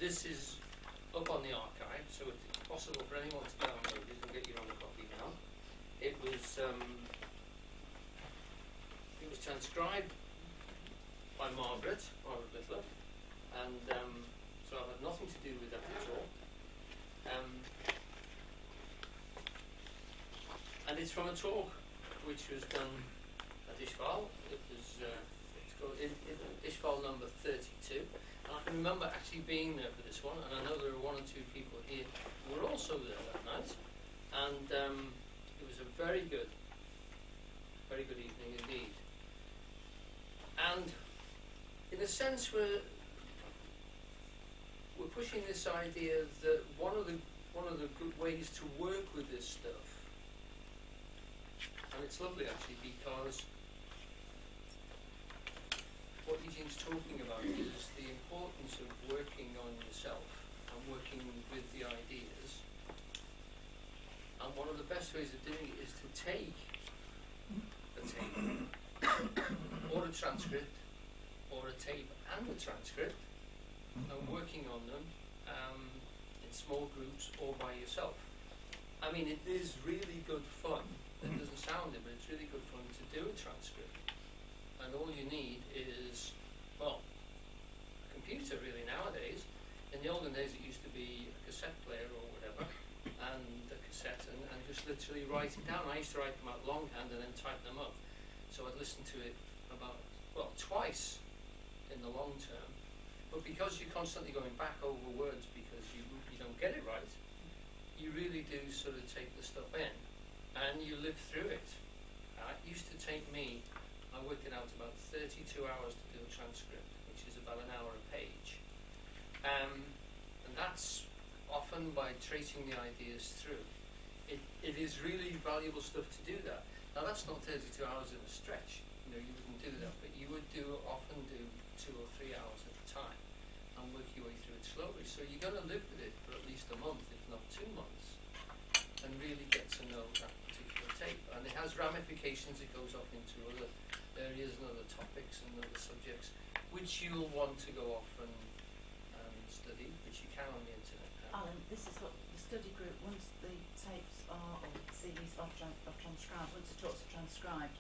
this is up on the archive, so it's possible for anyone to download it and get your own copy now. It was transcribed by Margaret Littler, and so I've had nothing to do with that at all. And it's from a talk which was done at Ishval. It was it's called Ishval number 32. And I can remember actually being there for this one, and I know there were one or two people here who were also there that night. And it was a very good evening indeed. And in a sense, we're pushing this idea that one of the good ways to work with this stuff, and it's lovely actually because what Eugene's talking about is the importance of working on yourself and working with the ideas. And one of the best ways of doing it is to take a tape or a transcript or a tape and a transcript and working on them in small groups or by yourself. I mean, it is really good fun. It doesn't sound it, but it's really good fun to do a transcript. And all you need is, well, a computer really nowadays. In the olden days it used to be a cassette player or whatever, and a cassette, and just literally write it down. I used to write them out longhand and then type them up. So I'd listen to it about, well, twice in the long term. But because you're constantly going back over words because you don't get it right, you really do sort of take the stuff in and you live through it. It used to take me, I worked it out, about 32 hours to do a transcript, which is about an hour a page. And that's often by tracing the ideas through. It is really valuable stuff to do that. Now that's not 32 hours in a stretch, you know, you wouldn't do that, but you would often do 2 or 3 hours at a time and work your way through it slowly. So you're going to live with it for at least a month, if not 2 months, and really get to know that particular tape. And it has ramifications, it goes off into other areas and other topics and other subjects, which you'll want to go off and study, which you can on the internet. Alan, this is what the study group, once the tapes are, or CDs are transcribed, once the talks are transcribed,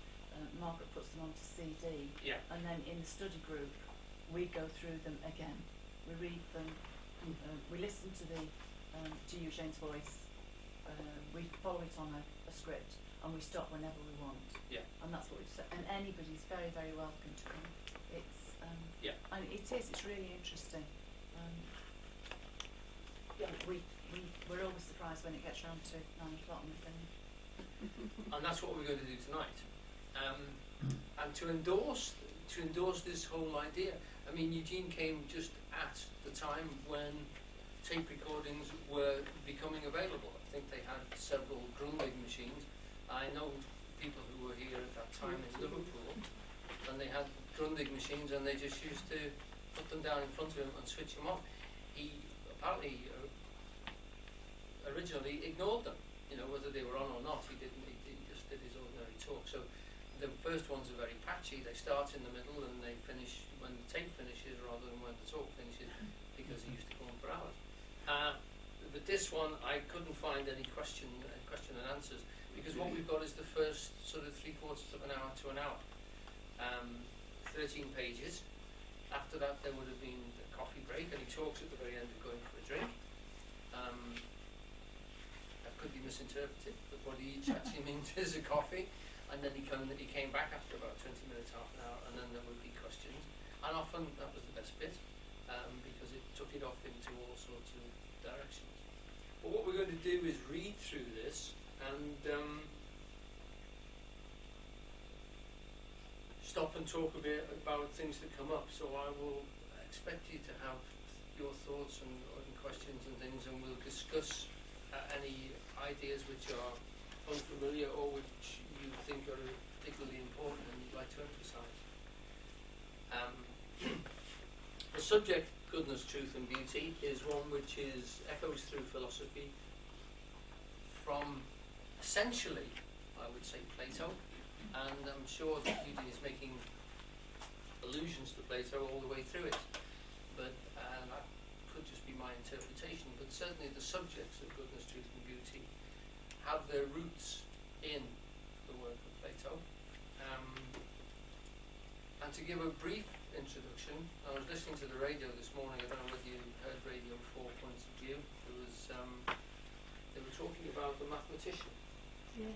Margaret puts them onto CD, yeah. And then in the study group, we go through them again. We read them, we listen to Eugene's voice, we follow it on a script, and we stop whenever we want. Yeah. And that's what we've said. And anybody's very, very welcome to come. It's yeah. And it's really interesting. Yeah, we're always surprised when it gets round to 9 o'clock and we finish. And that's what we're going to do tonight. And to endorse this whole idea, I mean, Eugene came just at the time when tape recordings were becoming available. I think they had several Grundig machines. I know people who were here at that time in Liverpool, and they had Grundig machines, and they just used to put them down in front of him and switch them off. He apparently originally ignored them, you know, whether they were on or not. He just did his ordinary talk. So the first ones are very patchy. They start in the middle and they finish when the tape finishes rather than when the talk finishes, because he used to go on for hours. But this one, I couldn't find any question and answers, because what we've got is the first sort of 3/4 of an hour to an hour, 13 pages. After that, there would have been a coffee break, and he talks at the very end of going for a drink. That could be misinterpreted, but what he actually means is a coffee. And then he came back after about 20 minutes, half an hour, and then there would be questions. And often that was the best bit, because it took it off into all sorts of directions. But what we're going to do is read through this and stop and talk a bit about things that come up. So I will expect you to have your thoughts and questions and things, and we'll discuss any ideas which are unfamiliar or which you think are particularly important and you'd like to emphasize. The subject, goodness, truth and beauty, is one which echoes through philosophy from essentially, I would say, Plato, and I'm sure that Eugene is making allusions to Plato all the way through it, but that could just be my certainly the subjects of goodness, truth and beauty have their roots in the work of Plato. And to give a brief introduction, I was listening to the radio this morning. I don't know whether you heard Radio 4 Points of View. They were talking about the mathematician. Yes.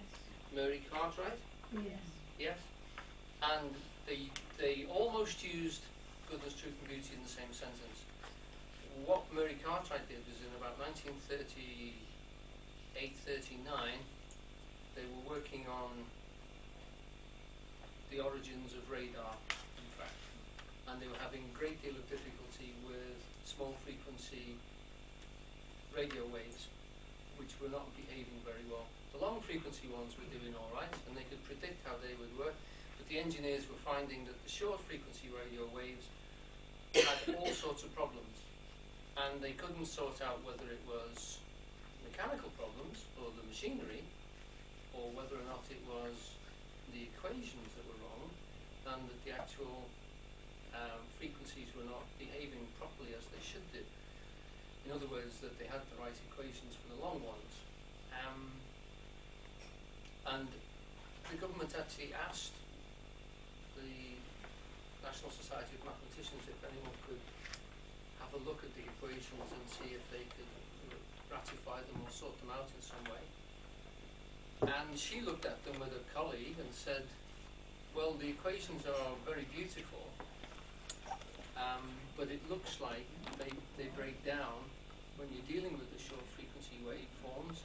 Mary Cartwright. Yes. Yes. And they almost used goodness, truth and beauty in the same sentence. What Mary Cartwright did was in about 1938, 39, they were working on the origins of radar, in fact, and they were having a great deal of difficulty with small frequency radio waves, which were not behaving very well. The long frequency ones were doing all right, and they could predict how they would work, but the engineers were finding that the short frequency radio waves had all sorts of problems, and they couldn't sort out whether it was mechanical problems or the machinery, or whether or not it was the equations that were wrong, and that the actual frequencies were not behaving properly as they should do. In other words, that they had the right equations for the long ones. And the government actually asked the National Society of Mathematicians if anyone could have a look at the equations and see if they could ratify them or sort them out in some way. And she looked at them with a colleague and said, well, the equations are very beautiful, but it looks like they break down when you're dealing with the short frequency waveforms,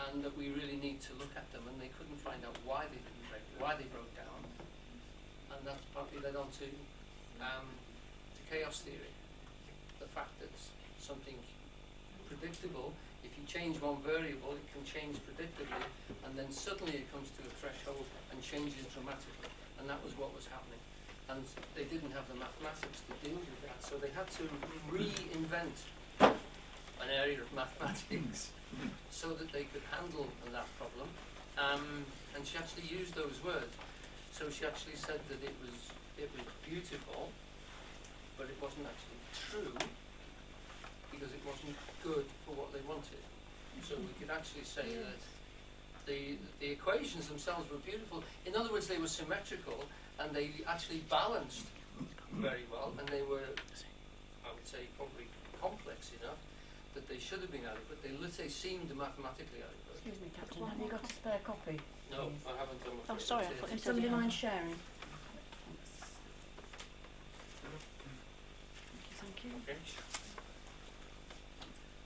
and that we really need to look at them. And they couldn't find out why they didn't break, why they broke down, and that's partly led on to chaos theory. The fact that something predictable, if you change one variable, it can change predictably, and then suddenly it comes to a threshold and changes dramatically. And that was what was happening. And they didn't have the mathematics to deal with that, so they had to reinvent an area of mathematics so that they could handle that problem. And she actually used those words. So she actually said that it was beautiful, but it wasn't actually true, because it wasn't good for what they wanted. So we could actually say that the equations themselves were beautiful. In other words, they were symmetrical, and they actually balanced very well, and they were, I would say, probably complex enough that they should have been adequate. They seemed mathematically adequate. Excuse me, Captain, have you got a spare copy? No, I haven't done. Oh, sorry, I thought you said somebody mind sharing? Thank you. Okay.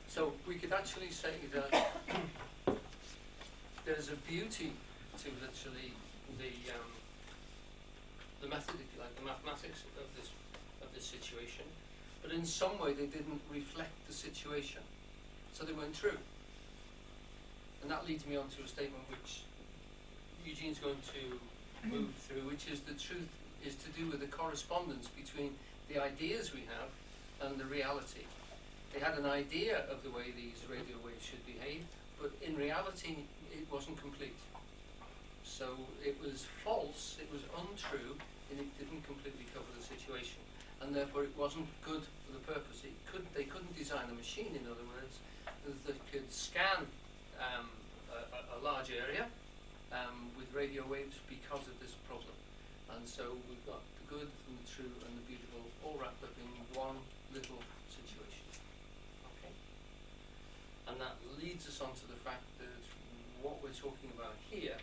So we could actually say that there's a beauty to literally the method, if you like, the mathematics of this situation, but in some way they didn't reflect the situation, so they weren't true. And that leads me on to a statement which Eugene's going to move through, which is the truth is to do with the correspondence between the ideas we have and the reality. They had an idea of the way these radio waves should behave, but in reality it wasn't complete. So it was false, it was untrue, and it didn't completely cover the situation. And therefore it wasn't good for the purpose. They couldn't design a machine, in other words, that could scan a large area with radio waves because of this problem. And so we've got the good and the true and the beautiful all wrapped up in one little situation. Okay? And that leads us on to the fact that what we're talking about here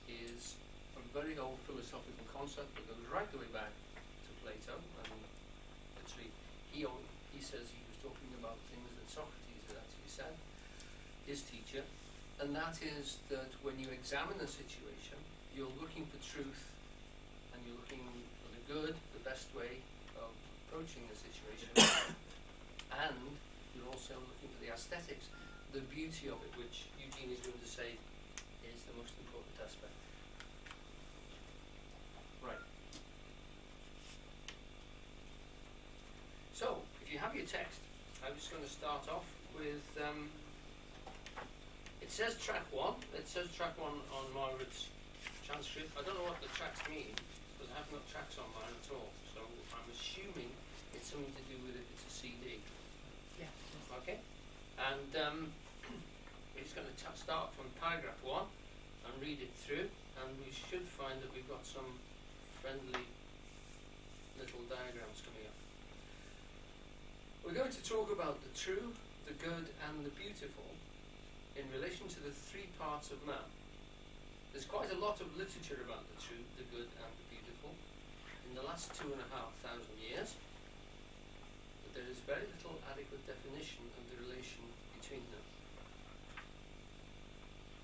is a very old philosophical concept that goes right the way back to Plato. And literally, he says he was talking about things that Socrates had actually said, his teacher, and that is that when you examine a situation, you're looking for truth, and you're looking for the good, the best way of approaching the situation, and you're also looking for the aesthetics, the beauty of it, which Eugene is going to say is the most important aspect. Right. So, if you have your text, I'm just going to start off with, it says track 1. It says track 1 on Margaret's transcript. I don't know what the tracks mean, because I have no tracks on mine at all. So I'm assuming it's something to do with if it's a CD. Yeah. Okay? And we're just going to start from paragraph 1 and read it through, and we should find that we've got some friendly little diagrams coming up. We're going to talk about the true, the good and the beautiful in relation to the 3 parts of man. There's quite a lot of literature about the true, the good and the beautiful in the last 2,500 years, but there is very little adequate definition of the relation between them.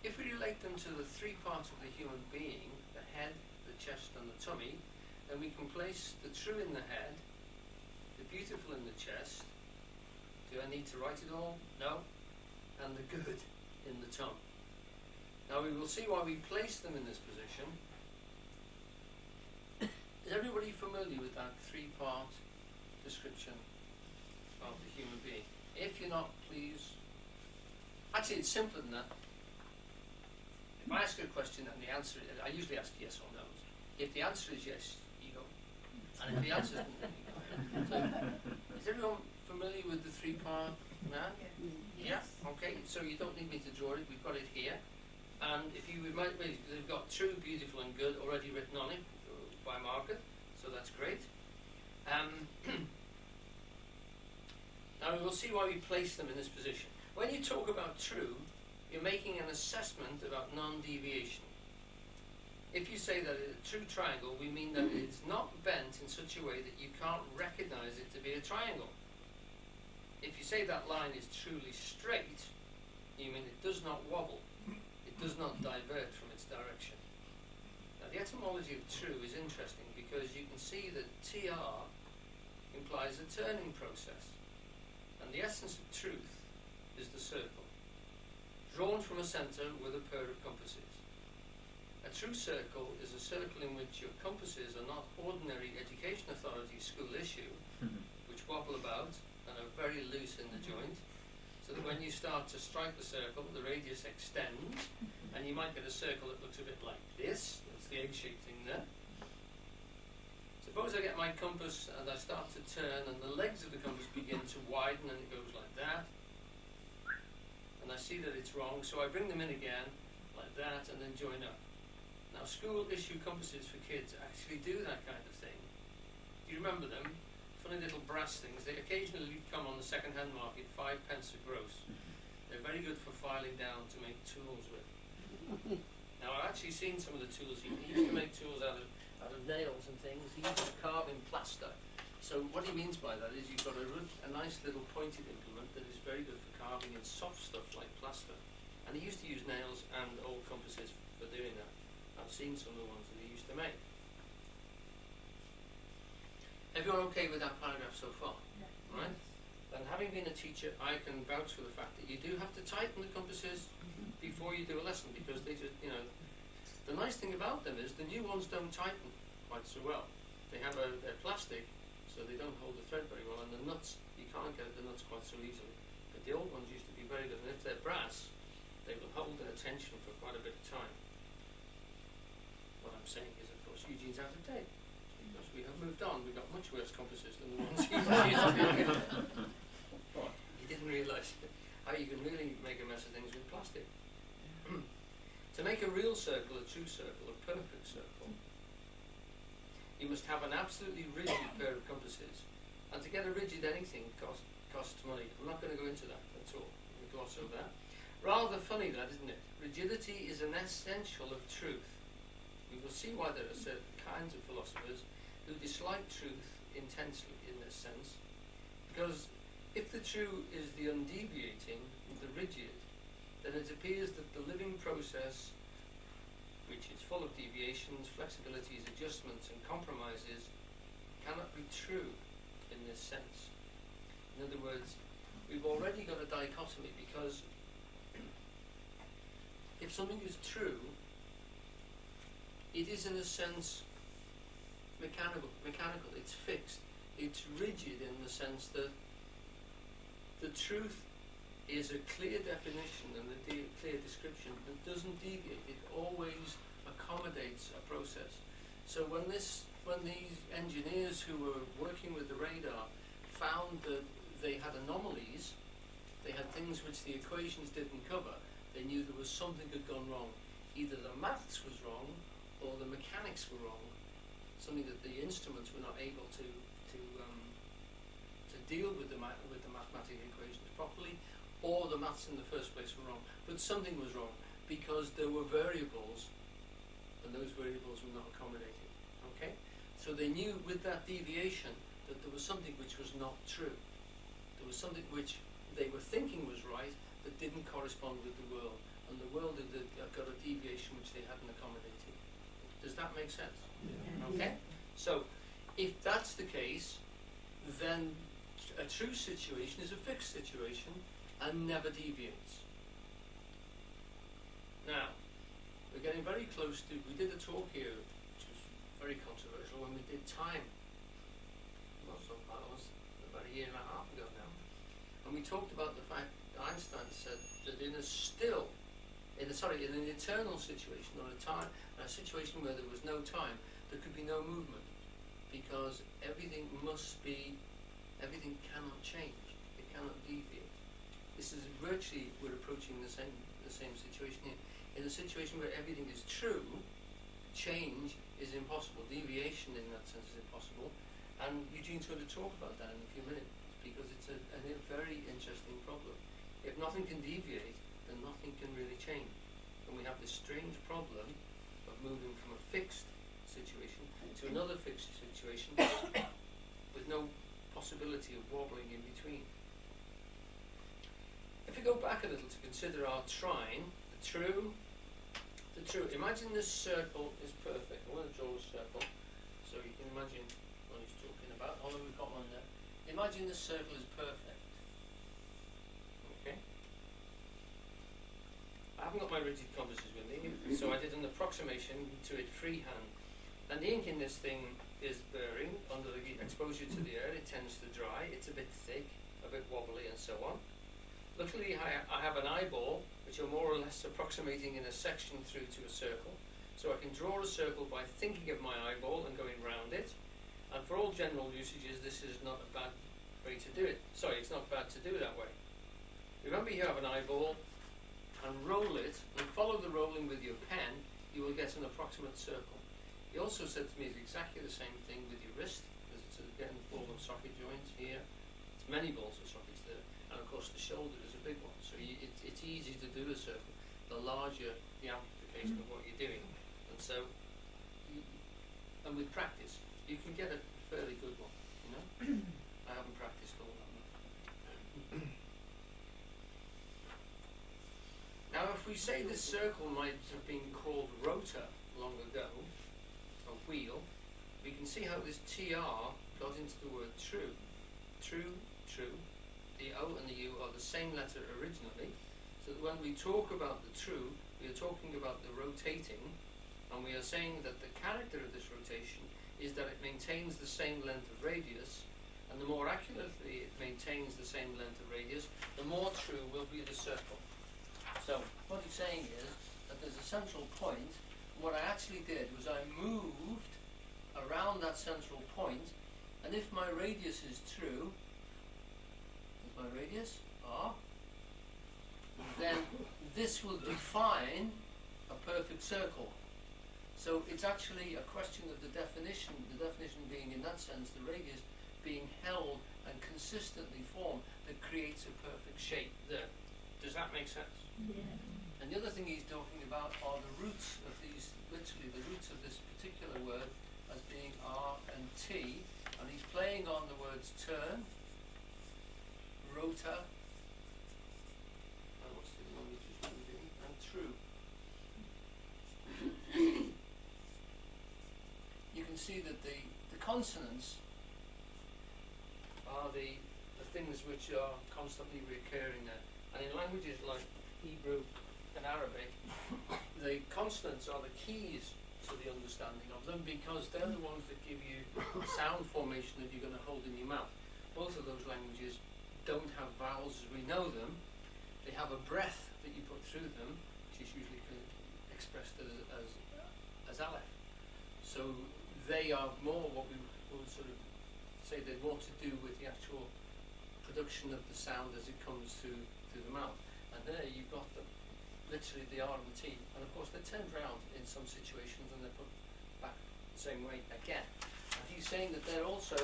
If we relate them to the 3 parts of the human being, the head, the chest and the tummy, then we can place the true in the head, the beautiful in the chest. Do I need to write it all? No. And the good in the tongue. Now we will see why we place them in this position. Is everybody familiar with that 3-part description of the human being? If you're not, please. Actually, it's simpler than that. If I ask you a question and the answer is, I usually ask yes or no. If the answer is yes, you go. And if the answer is no, you go. So, is everyone familiar with the 3-part man? Yes. Yeah? Okay, so you don't need me to draw it, we've got it here. And if you remind me, they've got true, beautiful and good already written on it by marker, so that's great. Now we will see why we place them in this position. When you talk about true, you're making an assessment about non-deviation. If you say that it's a true triangle, we mean that it's not bent in such a way that you can't recognize it to be a triangle. If you say that line is truly straight, you mean it does not wobble. It does not divert from its direction. Now the etymology of true is interesting because you can see that TR implies a turning process. And the essence of truth is the circle, drawn from a centre with a pair of compasses. A true circle is a circle in which your compasses are not ordinary education authority school issue, which wobble about and are very loose in the joint, so that when you start to strike the circle, the radius extends, and you might get a circle that looks a bit like this. That's the egg-shaped thing there. Suppose I get my compass and I start to turn, and the legs of the compass begin to widen, and it goes like that. And I see that it's wrong, so I bring them in again, like that, and then join up. Now, school-issue compasses for kids actually do that kind of thing. Do you remember them? Funny little brass things. They occasionally come on the second-hand market, 5 pence a gross. They're very good for filing down to make tools with. Now, I've actually seen some of the tools. He used to make tools out of nails and things. He used to carve in plaster. So what he means by that is you've got a nice little pointed implement that is very good for carving in soft stuff like plaster. And he used to use nails and old compasses for doing that. I've seen some of the ones that he used to make. Everyone okay with that paragraph so far? Yeah. Right? And having been a teacher, I can vouch for the fact that you do have to tighten the compasses before you do a lesson, because they just, the nice thing about them is the new ones don't tighten quite so well. They're plastic, so they don't hold the thread very well, and the nuts, you can't get at the nuts quite so easily. But the old ones used to be very good, and if they're brass, they will hold their tension for quite a bit of time. What I'm saying is, of course, Eugene's out of date, because we have moved on. We've got much worse compasses than the ones he used to. He didn't realise how you can really make a mess of things with plastic. To make a real circle, a true circle, a perfect circle, you must have an absolutely rigid pair of compasses. And to get a rigid anything costs money. I'm not going to go into that at all. I'm going to gloss over that. Rather funny that, isn't it? Rigidity is an essential of truth. We will see why there are certain kinds of philosophers who dislike truth intensely in this sense. Because if the true is the undeviating, the rigid, then it appears that the living process, which is full of deviations, flexibilities, adjustments and compromises, cannot be true in this sense. In other words, we've already got a dichotomy, because if something is true, it is in a sense mechanical, it's fixed, it's rigid in the sense that the truth is a clear definition and a clear description that doesn't deviate. It always accommodates a process. So when these engineers who were working with the radar found that they had anomalies, they had things which the equations didn't cover, they knew there was something had gone wrong. Either the maths was wrong or the mechanics were wrong, something that the instruments were not able to deal with the mathematical equations properly, or the maths in the first place were wrong. But something was wrong because there were variables, and those variables were not accommodated. Okay, so they knew with that deviation that there was something which was not true. There was something which they were thinking was right that didn't correspond with the world, and the world had got a deviation which they hadn't accommodated. Does that make sense? Yeah. Okay? So, if that's the case, then a true situation is a fixed situation and never deviates. Now, we're getting very close to, we did a talk here, which was very controversial, when we did time. Not so far, it was about a year and a half ago now. And we talked about the fact that Einstein said that in an eternal situation, or a situation where there was no time, there could be no movement, because everything cannot change, it cannot deviate. This is virtually, we're approaching the same situation here. In a situation where everything is true, change is impossible, deviation in that sense is impossible, and Eugene's going to talk about that in a few minutes, because it's a very interesting problem. If nothing can deviate, then nothing can really change. And we have this strange problem of moving from a fixed situation to another fixed situation with no possibility of wobbling in between. If we go back a little to consider our trine, the true, imagine this circle is perfect. I'm going to draw a circle so you can imagine what he's talking about, although we've got one there. Imagine this circle is perfect. Okay? I haven't got my rigid compasses with me, so I did an approximation to it freehand. And the ink in this thing is bearing under the exposure to the air. It tends to dry. It's a bit thick, a bit wobbly, and so on. Luckily, I have an eyeball, which are more or less approximating in a section through to a circle. So I can draw a circle by thinking of my eyeball and going round it. And for all general usages, this is not a bad way to do it. Sorry, it's not bad to do it that way. Remember, you have an eyeball, and roll it, and follow the rolling with your pen, you will get an approximate circle. He also said to me it's exactly the same thing with your wrist, because it's again ball and socket joints here. It's many balls and sockets there, and of course the shoulder is a big one. So it's easy to do a circle, the larger the amplification of what you're doing. And so, and with practice, you can get a fairly good one, you know? I haven't practiced all that much. Now if we say this circle might have been called rotor long ago, a wheel, we can see how this TR got into the word true. True, true. The O and the U are the same letter originally, so that when we talk about the true, we are talking about the rotating, and we are saying that the character of this rotation is that it maintains the same length of radius, and the more accurately it maintains the same length of radius, the more true will be the circle. So what he's saying is that there's a central point. What I actually did was I moved around that central point, and if my radius is true, if my radius R, then this will define a perfect circle. So it's actually a question of the definition being, in that sense, the radius being held and consistently formed that creates a perfect shape there. Does that make sense? Yeah. And the other thing he's talking about are the roots of these, literally the roots of this particular word as being R and T, and he's playing on the words turn, rotor, and what's the one which is moving, and true. You can see that the consonants are the things which are constantly recurring there. And in languages like Hebrew and Arabic, the consonants are the keys to the understanding of them, because they're the ones that give you sound formation that you're going to hold in your mouth. Both of those languages don't have vowels as we know them. They have a breath that you put through them, which is usually expressed as aleph. So they are more what we would sort of say they're more to do with the actual production of the sound as it comes through the mouth. And there you've got them, literally the R and the T, and of course they're turned round in some situations and they're put back the same way again. And he's saying that they're also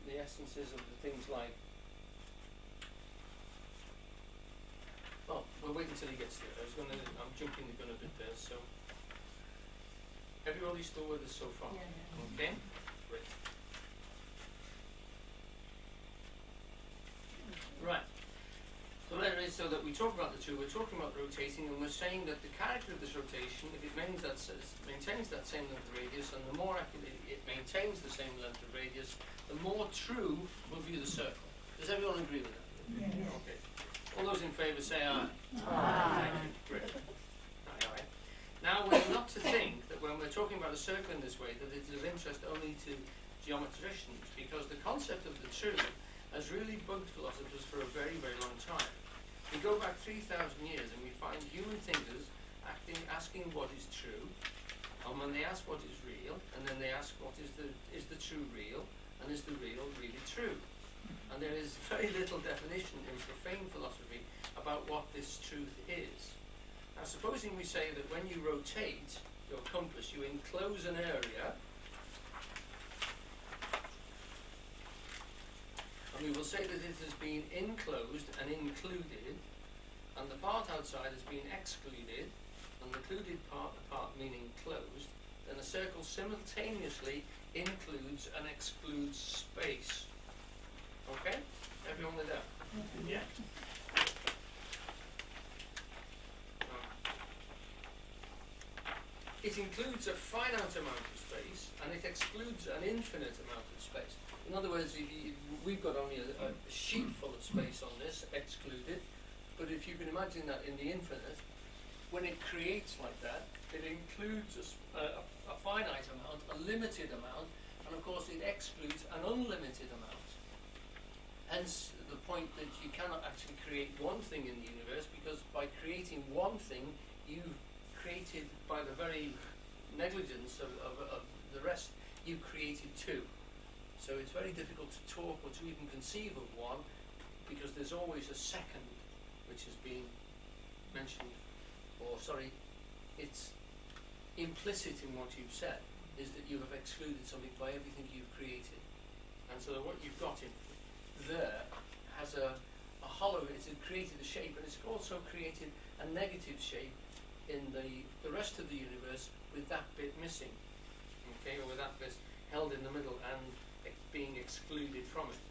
the essences of the things like, oh, we'll wait until he gets there. I'm jumping the gun a bit there, so everybody still with us so far? Yeah, yeah. Okay? Great. Right. So there it is, so that we talk about the two, we're talking about rotating, and we're saying that the character of this rotation, if it maintains that same length of radius, and the more accurately it maintains the same length of radius, the more true will be the circle. Does everyone agree with that? Yeah. Okay. All those in favour say aye. Aye. Great. Aye, aye. Now we're not to think that when we're talking about a circle in this way that it is of interest only to geometricians, because the concept of the true has really bugged philosophers for a very, very long time. We go back 3,000 years and we find human thinkers asking what is true, and when they ask what is real, and then they ask what is the true real, and is the real really true? And there is very little definition in profane philosophy about what this truth is. Now supposing we say that when you rotate your compass, you enclose an area, and we will say that it has been enclosed and included, and the part outside has been excluded, and the included part, the part meaning closed, then a circle simultaneously includes and excludes space. Okay? Everyone with that? Yeah. It includes a finite amount of space, and it excludes an infinite amount of space. In other words, we've got only a sheet full of space on this, excluded, but if you can imagine that in the infinite, when it creates like that, it includes a finite amount, a limited amount, and of course it excludes an unlimited amount. Hence the point that you cannot actually create one thing in the universe, because by creating one thing, you've created, by the very negligence of the rest, you've created two. So it's very difficult to talk or to even conceive of one, because there's always a second which has been mentioned, or sorry, it's implicit in what you've said, is that you have excluded something by everything you've created. And so what you've got in there has a hollow, it's created a shape, and it's also created a negative shape in the rest of the universe with that bit missing, okay, or with that bit held in the middle and being excluded from it.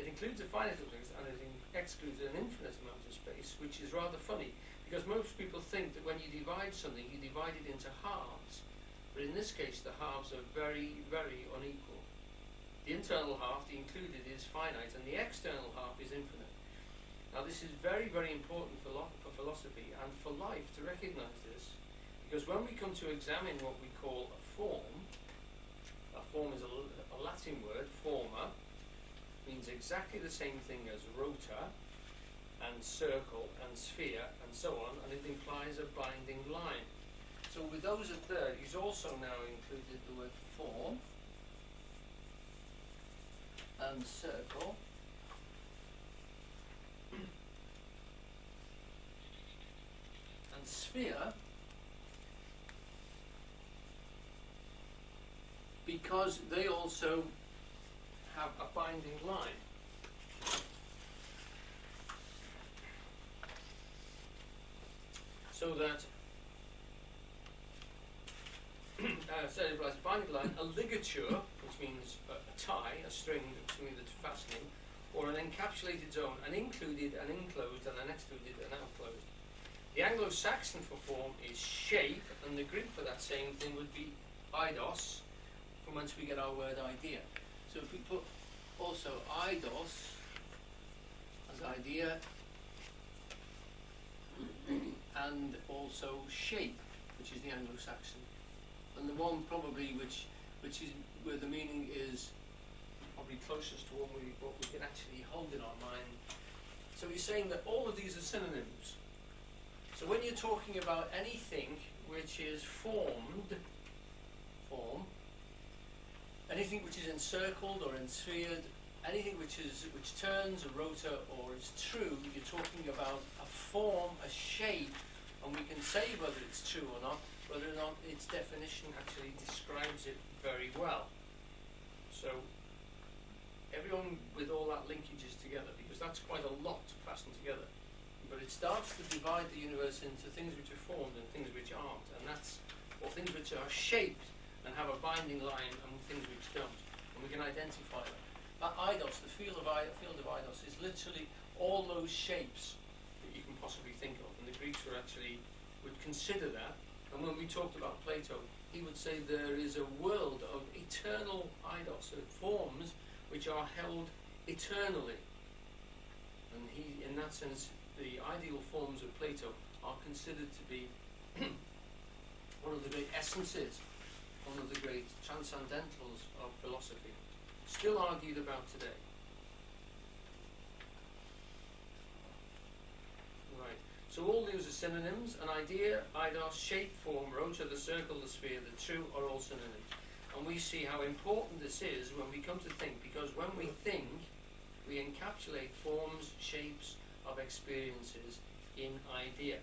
It includes a finite amount of space and it excludes an infinite amount of space, which is rather funny, because most people think that when you divide something, you divide it into halves, but in this case the halves are very, very unequal. The internal half, the included, is finite, and the external half is infinite. Now this is very, very important for philosophy and for life to recognize this, because when we come to examine what we call a form is a Latin word, forma, means exactly the same thing as rota, and circle, and sphere, and so on, and it implies a binding line. So with those at third, he's also now included the word form, and circle, and sphere, because they also have a binding line. So that so it implies a binding line, a ligature, which means a tie, a string, something that's fastening, or an encapsulated zone, an included, an enclosed, and an excluded, and outclosed. The Anglo-Saxon for form is shape, and the Greek for that same thing would be eidos, from whence we get our word idea. So if we put also eidos as idea, and also shape, which is the Anglo-Saxon, and the one probably which is where the meaning is probably closest to what we can actually hold in our mind. So he's saying that all of these are synonyms. So when you're talking about anything which is formed, anything which is encircled or ensphered anything which turns a rotor or is true, you're talking about a form, a shape, and we can say whether it's true or not, whether or not its definition actually describes it very well. So everyone with all that linkages together, because that's quite a lot to fasten together. But it starts to divide the universe into things which are formed and things which aren't, and that's, or things which are shaped and have a binding line, and things which don't, and we can identify them. That eidos, the field of eidos, is literally all those shapes that you can possibly think of, and the Greeks would consider that. And when we talked about Plato, he would say there is a world of eternal eidos, of forms which are held eternally. And he, in that sense, the ideal forms of Plato are considered to be one of the great essences, one of the great transcendentals of philosophy, still argued about today. Right. So all these are synonyms. An idea, eidos, shape, form, rota, the circle, the sphere, the true are all synonyms. And we see how important this is when we come to think, because when we think, we encapsulate forms, shapes of experiences in idea.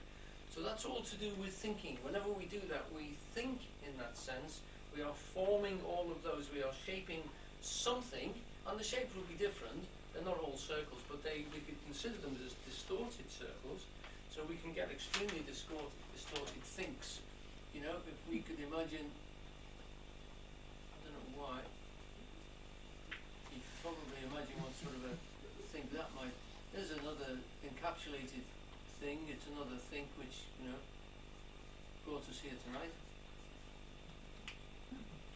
So that's all to do with thinking. Whenever we do that, we think in that sense. We are forming all of those. We are shaping something, and the shapes will be different. They're not all circles, but we could consider them as distorted circles. So we can get extremely distorted thinks. You know, if we could imagine, I don't know why, you could probably imagine what sort of a thing that might. There's another encapsulated thing. It's another think which, you know, brought us here tonight.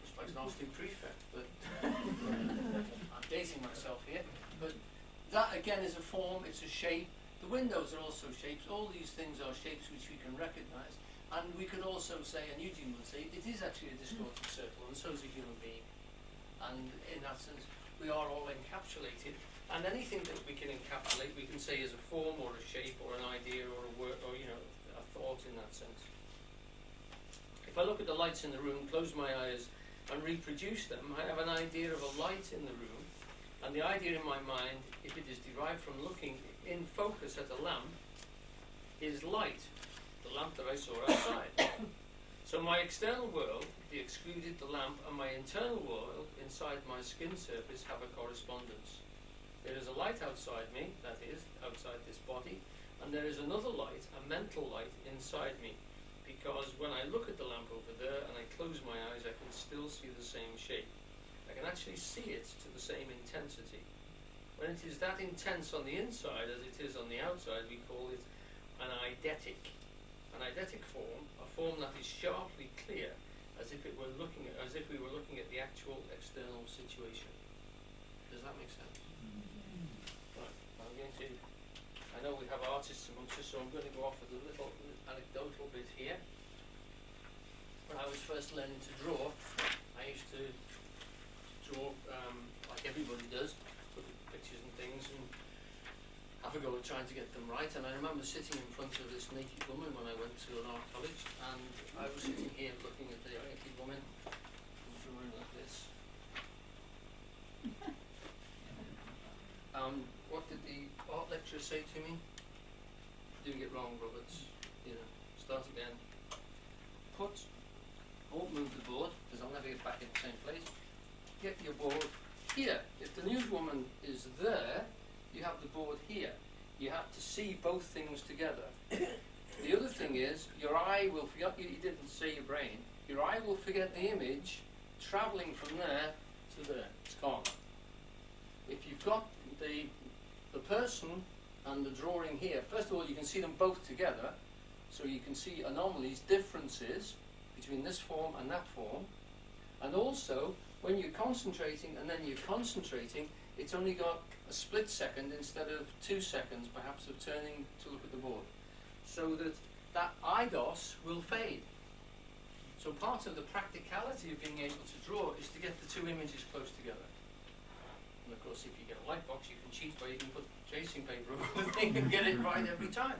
Just like an Austin prefect, but I'm dating myself here. But that again is a form. It's a shape. The windows are also shapes. All these things are shapes which we can recognize. And we could also say, and Eugene would say, it is actually a distorted circle, and so is a human being. And in that sense, we are all encapsulated. And anything that we can encapsulate, we can say is a form or a shape or an idea or a word or, you know, a thought in that sense. If I look at the lights in the room, close my eyes and reproduce them, I have an idea of a light in the room. And the idea in my mind, if it is derived from looking in focus at a lamp, is light, the lamp that I saw outside. So my external world, the excluded, the lamp, and my internal world inside my skin surface have a correspondence. There is a light outside me, that is, outside this body, and there is another light, a mental light, inside me. Because when I look at the lamp over there and I close my eyes, I can still see the same shape. I can actually see it to the same intensity. When it is that intense on the inside as it is on the outside, we call it an eidetic. An eidetic form, a form that is sharply clear, as if we were looking at the actual external situation. Does that make sense? Right. I know we have artists amongst us, so I'm going to go off with a little anecdotal bit here. When I was first learning to draw, I used to draw like everybody does, look at pictures and things and have a go at trying to get them right. And I remember sitting in front of this naked woman when I went to an art college, and I was sitting here looking at the naked woman and drawing like this. What did the art lecturer say to me? Doing it wrong, Roberts. You know, start again. I won't move the board because I'll never get back in the same place. Get your board here. If the newswoman is there, you have the board here. You have to see both things together. The other thing is, your eye will forget, you didn't say your brain, your eye will forget the image travelling from there to there. It's gone. If you've got the person and the drawing here, first of all you can see them both together, so you can see anomalies, differences between this form and that form, and also when you're concentrating and then you're concentrating, it's only got a split second instead of 2 seconds perhaps of turning to look at the board, so that eidos will fade. So part of the practicality of being able to draw is to get the two images close together. And of course if you get a light box you can cheat by you can put tracing paper over the thing and get it right every time.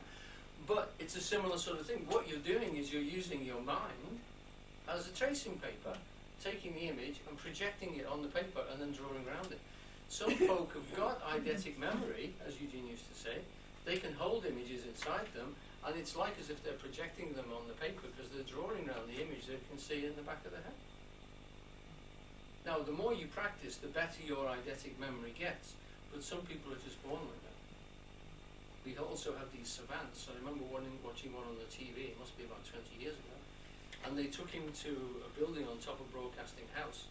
But it's a similar sort of thing. What you're doing is you're using your mind as a tracing paper, taking the image and projecting it on the paper and then drawing around it. Some folk have got eidetic memory, as Eugene used to say. They can hold images inside them, and it's like as if they're projecting them on the paper because they're drawing around the image they can see in the back of their head. Now, the more you practice, the better your eidetic memory gets, but some people are just born like that. We also have these savants. I remember watching one on the TV, it must be about 20 years ago, and they took him to a building on top of Broadcasting House,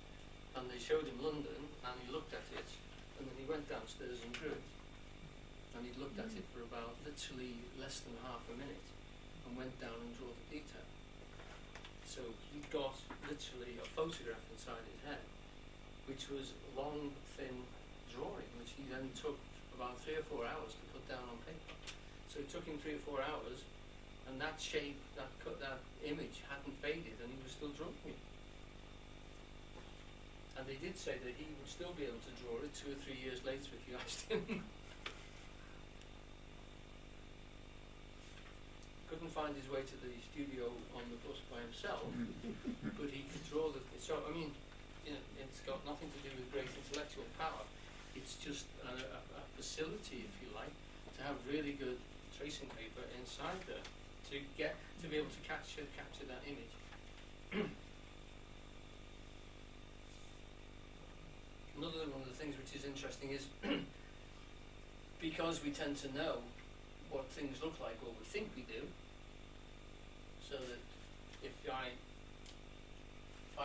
and they showed him London, and he looked at it, and then he went downstairs and drew it. And he looked at it for about literally less than half a minute, and went down and drew the detail. So he got literally a photograph inside his head, which was a long, thin drawing, which he then took about 3 or 4 hours to put down on paper. So it took him 3 or 4 hours, and that shape, that image hadn't faded, and he was still drawing it. And they did say that he would still be able to draw it 2 or 3 years later if you asked him. Couldn't find his way to the studio on the bus by himself, but he could draw the. So I mean, you know, it's got nothing to do with great intellectual power. It's just a facility, if you like, to have really good tracing paper inside there to be able to capture that image. Another one of the things which is interesting is because we tend to know what things look like, or we think we do, so that if I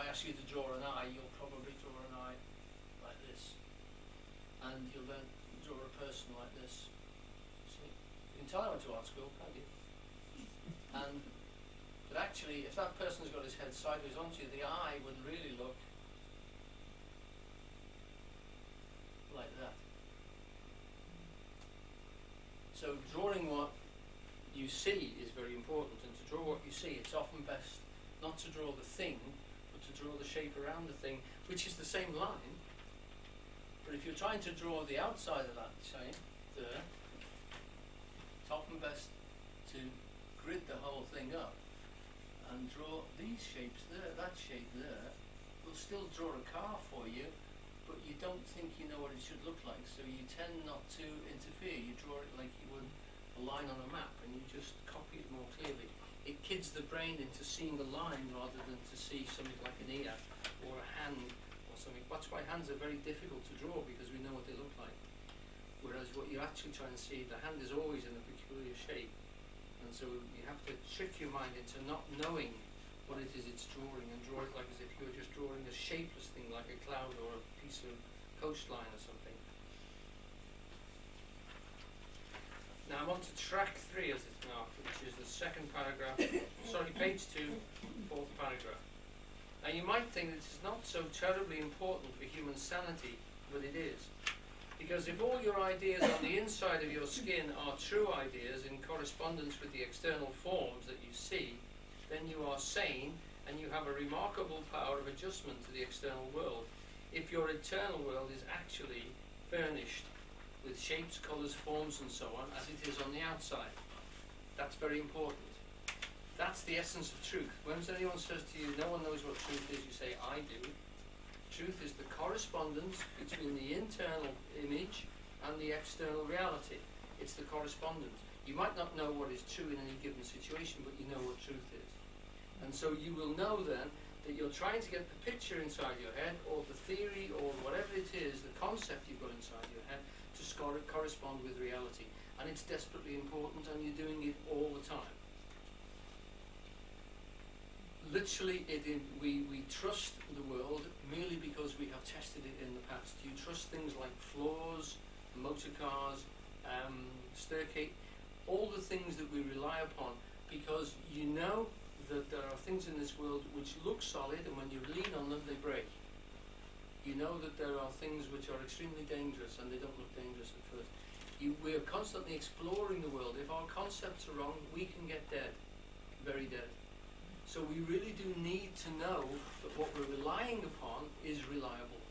ask you to draw an eye, you'll probably draw an eye like this, and you'll then draw a person like this. See, you can tell I went to art school, can't you? But actually, if that person's got his head sideways onto you, the eye would really look like that. So drawing what you see is very important, and to draw what you see, it's often best not to draw the thing, but to draw the shape around the thing, which is the same line. But if you're trying to draw the outside of that shape, there, it's often best to grid the whole thing up and draw these shapes there. That shape there will still draw a car for you, but you don't think you know what it should look like, so you tend not to interfere. You draw it like you would a line on a map, and you just copy it more clearly. It kids the brain into seeing the line rather than to see something like an ear or a hand or something. That's why hands are very difficult to draw, because we know what they look like. Whereas what you actually try and see, the hand is always in a peculiar shape, and so you have to trick your mind into not knowing what it is it's drawing, and draw it like as if you were just drawing a shapeless thing like a cloud or a piece of coastline or something. Now I'm on to track 3 as it's marked, which is the second paragraph, sorry, page 2, 4th paragraph. Now you might think this is not so terribly important for human sanity, but it is. Because if all your ideas on the inside of your skin are true ideas in correspondence with the external forms that you see, then you are sane, and you have a remarkable power of adjustment to the external world. If your internal world is actually furnished with shapes, colours, forms and so on, as it is on the outside. That's very important. That's the essence of truth. When anyone says to you, no one knows what truth is, you say, I do. Truth is the correspondence between the internal image and the external reality. It's the correspondence. You might not know what is true in any given situation, but you know what truth is. And so you will know then that you're trying to get the picture inside your head, or the theory, or whatever it is, the concept you've got inside your head, to correspond with reality. And it's desperately important, and you're doing it all the time. Literally, we trust the world merely because we have tested it in the past. You trust things like floors, motor cars, staircase, all the things that we rely upon, because you know that there are things in this world which look solid, and when you lean on them, they break. You know that there are things which are extremely dangerous, and they don't look dangerous at first. We are constantly exploring the world. If our concepts are wrong, we can get dead, very dead. So we really do need to know that what we're relying upon is reliable.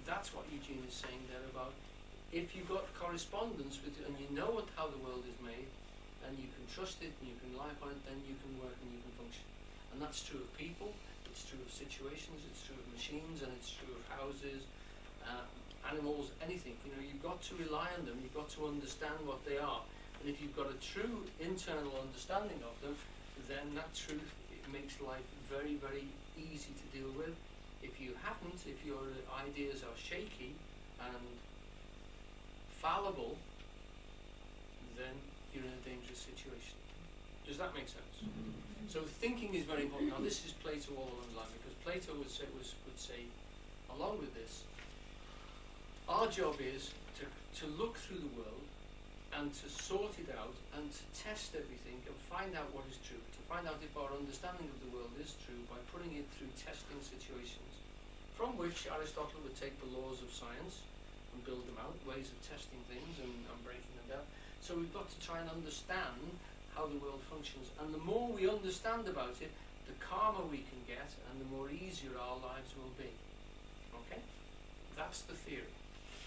That's what Eugene is saying there about, if you've got correspondence with it, and you know how the world is made, and you can trust it, and you can rely upon it, then you can work and you can function. And that's true of people, it's true of situations, it's true of machines, and it's true of houses, animals, anything. You know, you've got to rely on them. You've got to understand what they are. And if you've got a true internal understanding of them, then that truth, it makes life very, very easy to deal with. If you haven't, if your ideas are shaky and fallible, then you're in a dangerous situation. Does that make sense? So thinking is very important. Now this is Plato all along the line, because Plato would say, along with this, our job is to look through the world and to sort it out and to test everything and find out what is true, to find out if our understanding of the world is true by putting it through testing situations, from which Aristotle would take the laws of science and build them out, ways of testing things and breaking them down. So we've got to try and understand how the world functions, and the more we understand about it, the calmer we can get and the more easier our lives will be. Okay? That's the theory.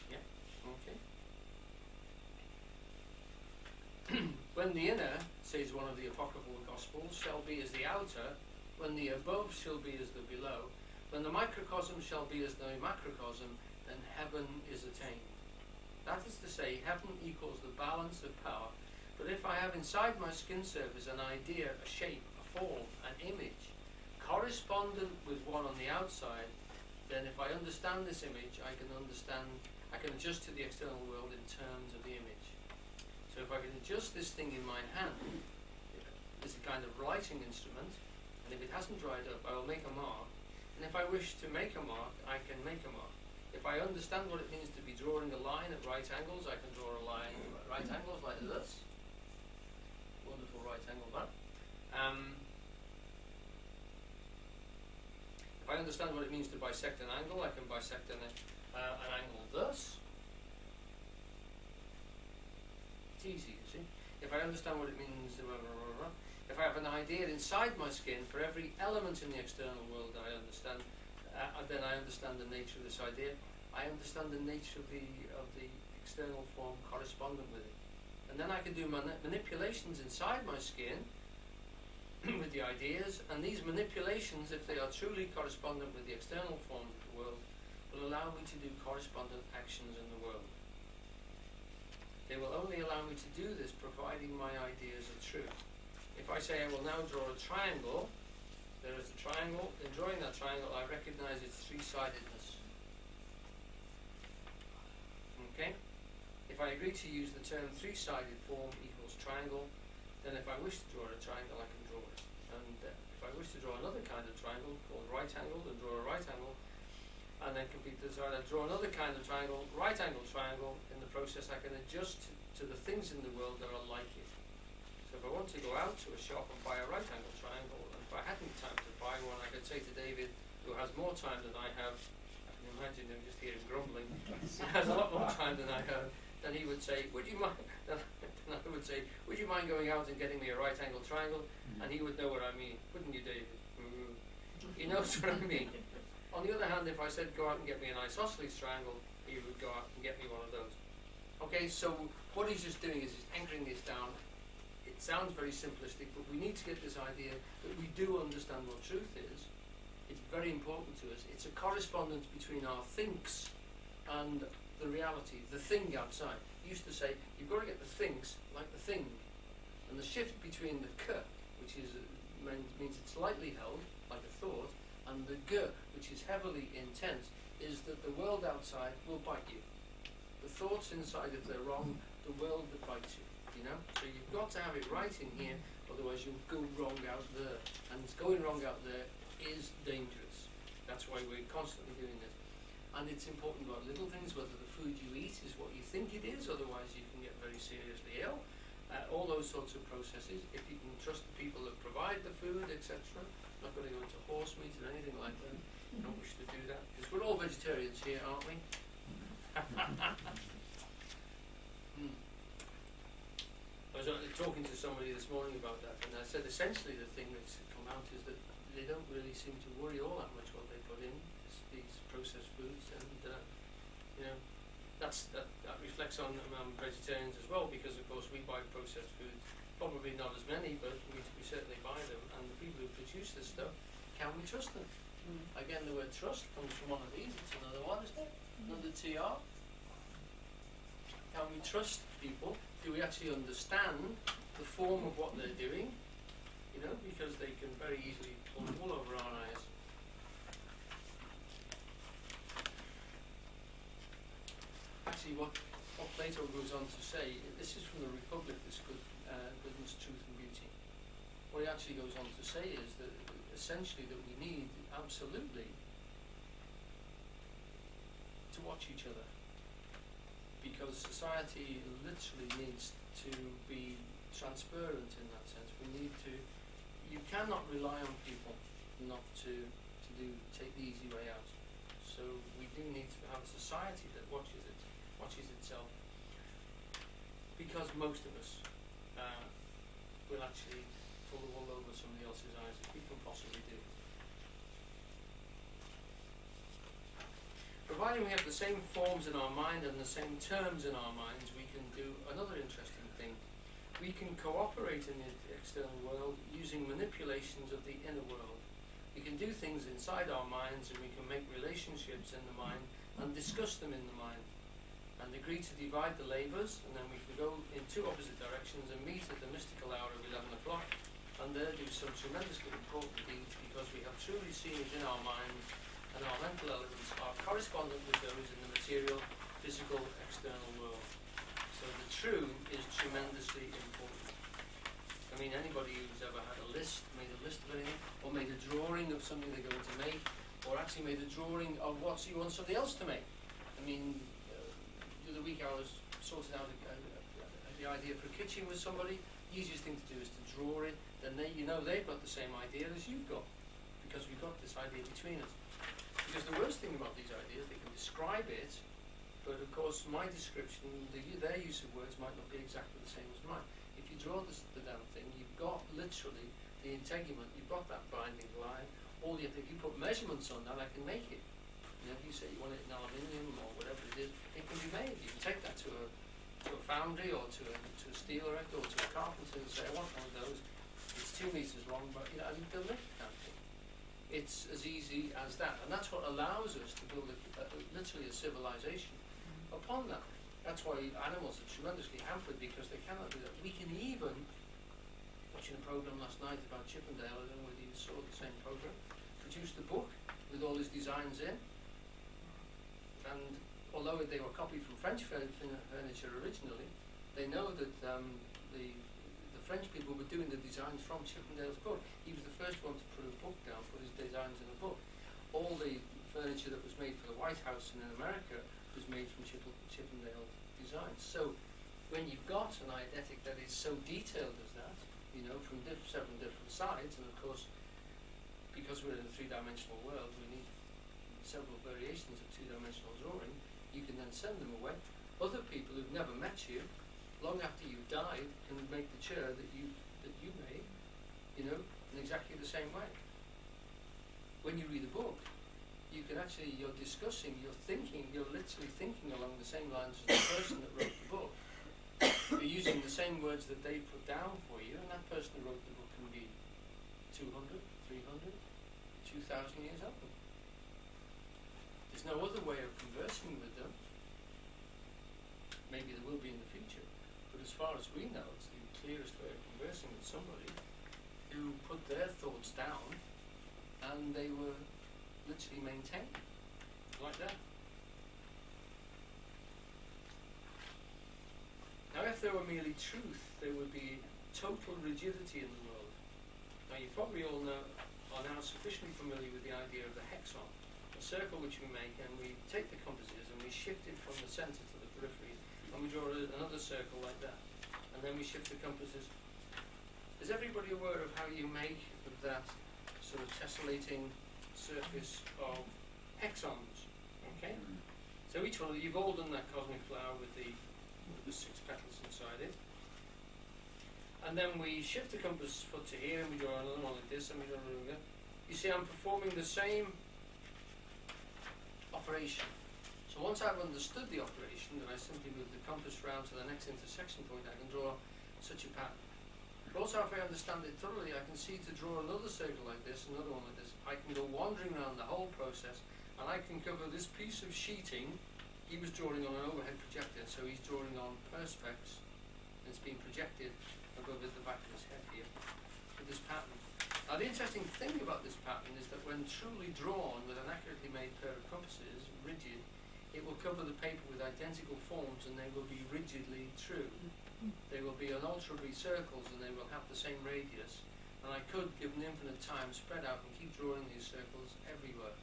Yeah? Okay? When the inner, says one of the apocryphal gospels, shall be as the outer, when the above shall be as the below, when the microcosm shall be as the macrocosm, then heaven is attained. That is to say, heaven equals the balance of power. But if I have inside my skin surface an idea, a shape, a form, an image, correspondent with one on the outside, then if I understand this image, I can adjust to the external world in terms of the image. So if I can adjust this thing in my hand, it's a kind of writing instrument, and if it hasn't dried up, I will make a mark. And if I wish to make a mark, I can make a mark. If I understand what it means to be drawing a line at right angles, I can draw a line at right angles like this. Wonderful right angle that. If I understand what it means to bisect an angle, I can bisect an angle thus. It's easy, you see. If I understand what it means, if I have an idea inside my skin for every element in the external world that I understand, then I understand the nature of this idea. I understand the nature of the external form correspondent with it. And then I can do manipulations inside my skin with the ideas, and these manipulations, if they are truly correspondent with the external forms of the world, will allow me to do correspondent actions in the world. They will only allow me to do this providing my ideas are true. If I say I will now draw a triangle, there is a triangle. In drawing that triangle, I recognize its three-sidedness. Okay? If I agree to use the term three-sided form equals triangle, then if I wish to draw a triangle, I can draw it. And if I wish to draw another kind of triangle called right angle, then draw a right angle, and then decide I draw another kind of triangle, right angle triangle. In the process, I can adjust to the things in the world that are like it. So if I want to go out to a shop and buy a right angle triangle, and if I hadn't time to buy one, I could say to David, who has more time than I have, I can imagine him just hear him grumbling, he has a lot more time than I have, then he would say, would you mind, then I would say, would you mind going out and getting me a right angle triangle? And he would know what I mean, wouldn't you, David? He knows what I mean. On the other hand, if I said go out and get me an isosceles triangle, he would go out and get me one of those. Okay, so what he's just doing is he's anchoring this down. It sounds very simplistic, but we need to get this idea that we do understand what truth is. It's very important to us. It's a correspondence between our thinks and the reality, the thing outside. He used to say, you've got to get the thinks like the thing. And the shift between the k, which is means it's lightly held, like a thought, and the g, which is heavily intense, is that the world outside will bite you. The thoughts inside, if they're wrong, the world will bite you, you know? So you've got to have it right in here, otherwise you'll go wrong out there. And going wrong out there is dangerous. That's why we're constantly doing this. And it's important about little things, whether the food you eat is what you think it is, otherwise you can get very seriously ill. All those sorts of processes, if you can trust the people that provide the food, etc. Not going to go into horse meat or anything like that. I don't wish to do that, because we're all vegetarians here, aren't we? I was talking to somebody this morning about that, and I said essentially the thing that's come out is that they don't really seem to worry all that much what they put in, these processed foods, and you know, that reflects on vegetarians as well, because of course we buy processed foods, probably not as many, but we certainly buy them, and the people who produce this stuff, can we trust them? Again, the word trust comes from one of these, it's another one, isn't it? Another TR. Can we trust people? Do we actually understand the form of what they're doing? You know, because they can very easily pull the wool over our eyes. Actually, what Plato goes on to say, this is from the Republic, this goodness, truth and beauty. What he actually goes on to say is that essentially that we need absolutely to watch each other, because society literally needs to be transparent in that sense. We need to, you cannot rely on people not to take the easy way out. So we do need to have a society that watches itself, because most of us will actually pull the wool over somebody else's eyes if we can possibly do it. Providing we have the same forms in our mind and the same terms in our minds, we can do another interesting thing. We can cooperate in the external world using manipulations of the inner world. We can do things inside our minds, and we can make relationships in the mind and discuss them in the mind, and agree to divide the labours, and then we can go in two opposite directions and meet at the mystical hour of 11 o'clock, and there do some tremendously important deeds, because we have truly seen it in our minds, and our mental elements are correspondent with those in the material, physical, external world. So the true is tremendously important. I mean, anybody who's ever had a list, made a list of anything, or made a drawing of something they're going to make, or actually made a drawing of what you want somebody else to make. I mean, the other week I was sorting out the idea for a kitchen with somebody. The easiest thing to do is to draw it, then they've got the same idea as you've got, because we've got this idea between us. Because the worst thing about these ideas, they can describe it, but of course my description, their use of words might not be exactly the same as mine. If you draw the damn thing, you've got literally the integument, you've got that binding line. All you have to, if you put measurements on that, I can make it. You know, if you say you want it in aluminium or whatever it is, it can be made. You can take that to a foundry or to a steel erector or to a carpenter and say, I want one of those. It's 2 meters long, but you know, and they'll make that thing. It's as easy as that, and that's what allows us to build literally a civilization upon that. That's why animals are tremendously hampered, because they cannot do that. We can even, watching a program last night about Chippendale, I don't know whether you saw the same program, produced a book with all his designs in, and although they were copied from French furniture originally, they know that the French people were doing the designs from Chippendale's book. He was the first one to put a book down, put his designs in a book. All the furniture that was made for the White House in America was made from Chippendale designs. So when you've got an eidetic that is so detailed as that, you know, from seven different sides, and of course, because we're in a three-dimensional world, we need several variations of two-dimensional drawing. You can then send them away. Other people who've never met you, long after you've died, can make the chair that you made, you know, in exactly the same way. When you read a book, you can actually, you're discussing, you're literally thinking along the same lines as the person that wrote the book. You're using the same words that they put down for you, and that person who wrote the book can be 200, 300, 2,000 years old. There's no other way of conversing with them. Maybe there will be in the future, but as far as we know, it's the clearest way of conversing with somebody who put their thoughts down, and they were literally maintained like that. Now, if there were merely truth, there would be total rigidity in the world. Now, you probably all are now sufficiently familiar with the idea of the hexon, a circle which we make, and we take the compasses and we shift it from the center to the periphery, and we draw another circle like that, and then we shift the compasses. Is everybody aware of how you make that sort of tessellating surface of hexons? Okay, so each one of you've all done that cosmic flower with the 6 petals inside it, and then we shift the compass foot to here, and we draw another one like this, and we draw another one. You see, I'm performing the same operation. So once I've understood the operation, then I simply move the compass round to the next intersection point. I can draw such a pattern. But also, if I understand it thoroughly, I can see to draw another circle like this, another one like this. I can go wandering around the whole process, and I can cover this piece of sheeting he was drawing on an overhead projector, so he's drawing on perspex, and it's being projected above at the back of his head here with this pattern. Now the interesting thing about this pattern is that when truly drawn with an accurately made pair of compasses, rigid, it will cover the paper with identical forms and they will be rigidly true. They will be unalterably circles and they will have the same radius. And I could, given infinite time, spread out and keep drawing these circles everywhere.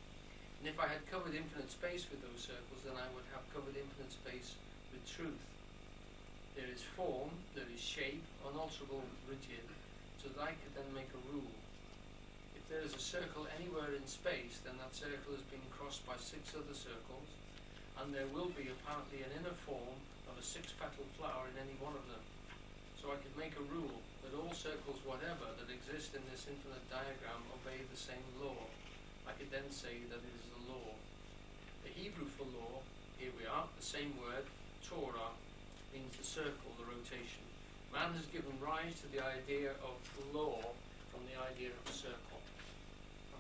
And if I had covered infinite space with those circles, then I would have covered infinite space with truth. There is form, there is shape, unalterable, rigid, so that I could then make a rule. If there is a circle anywhere in space, then that circle has been crossed by 6 other circles, and there will be apparently an inner form of a 6-petaled flower in any one of them. So I could make a rule that all circles whatever that exist in this infinite diagram obey the same law. I could then say that it is a law. The Hebrew for law, here we are, the same word, Torah, means the circle, the rotation. Man has given rise to the idea of law from the idea of a circle.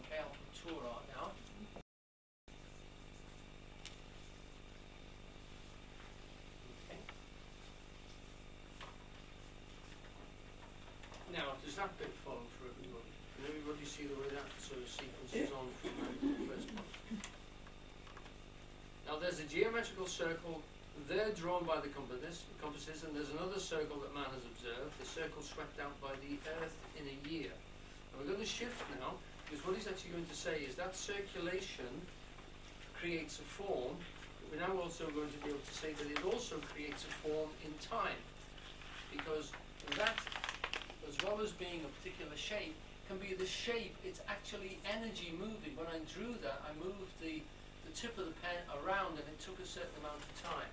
Okay, I'll put Torah now. Okay. Now, does that bit follow for everybody? Can everybody see the way that sort of sequences on from the first one? Now, there's a geometrical circle there drawn by the compasses, and there's another circle that man has observed, the circle swept out by the earth in a year. And we're going to shift now, because what he's actually going to say is that circulation creates a form, but we're now also going to be able to say that it also creates a form in time, because that, as well as being a particular shape, can be the shape, it's actually energy moving. When I drew that, I moved the tip of the pen around and it took a certain amount of time.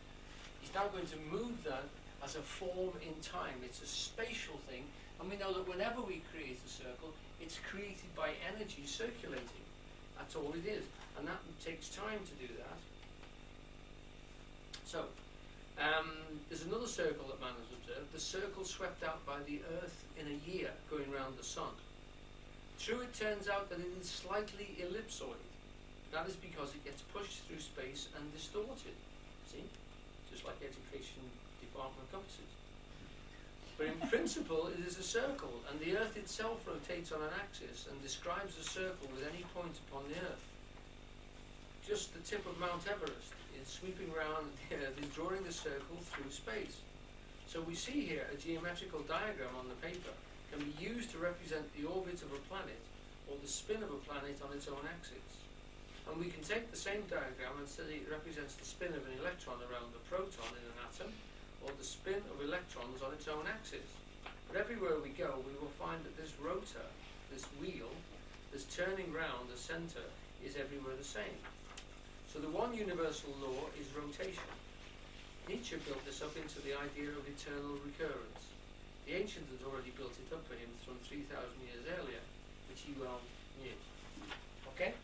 He's now going to move that as a form in time. It's a spatial thing, and we know that whenever we create a circle, it's created by energy circulating. That's all it is, and that takes time to do that. So, there's another circle that man has observed, the circle swept out by the earth in a year, going round the sun. True, it turns out that it is slightly ellipsoid. That is because it gets pushed through space and distorted. See? Just like education department compasses. But in principle, it is a circle, and the Earth itself rotates on an axis and describes a circle with any point upon the Earth. Just the tip of Mount Everest is sweeping around the Earth, is drawing a circle through space. So we see here a geometrical diagram on the paper can be used to represent the orbit of a planet or the spin of a planet on its own axis. And we can take the same diagram and say it represents the spin of an electron around a proton in an atom, or the spin of electrons on its own axis. But everywhere we go, we will find that this rotor, this wheel, this turning round the center, is everywhere the same. So the one universal law is rotation. Nietzsche built this up into the idea of eternal recurrence. The ancients had already built it up for him from 3,000 years earlier, which he well knew. Okay?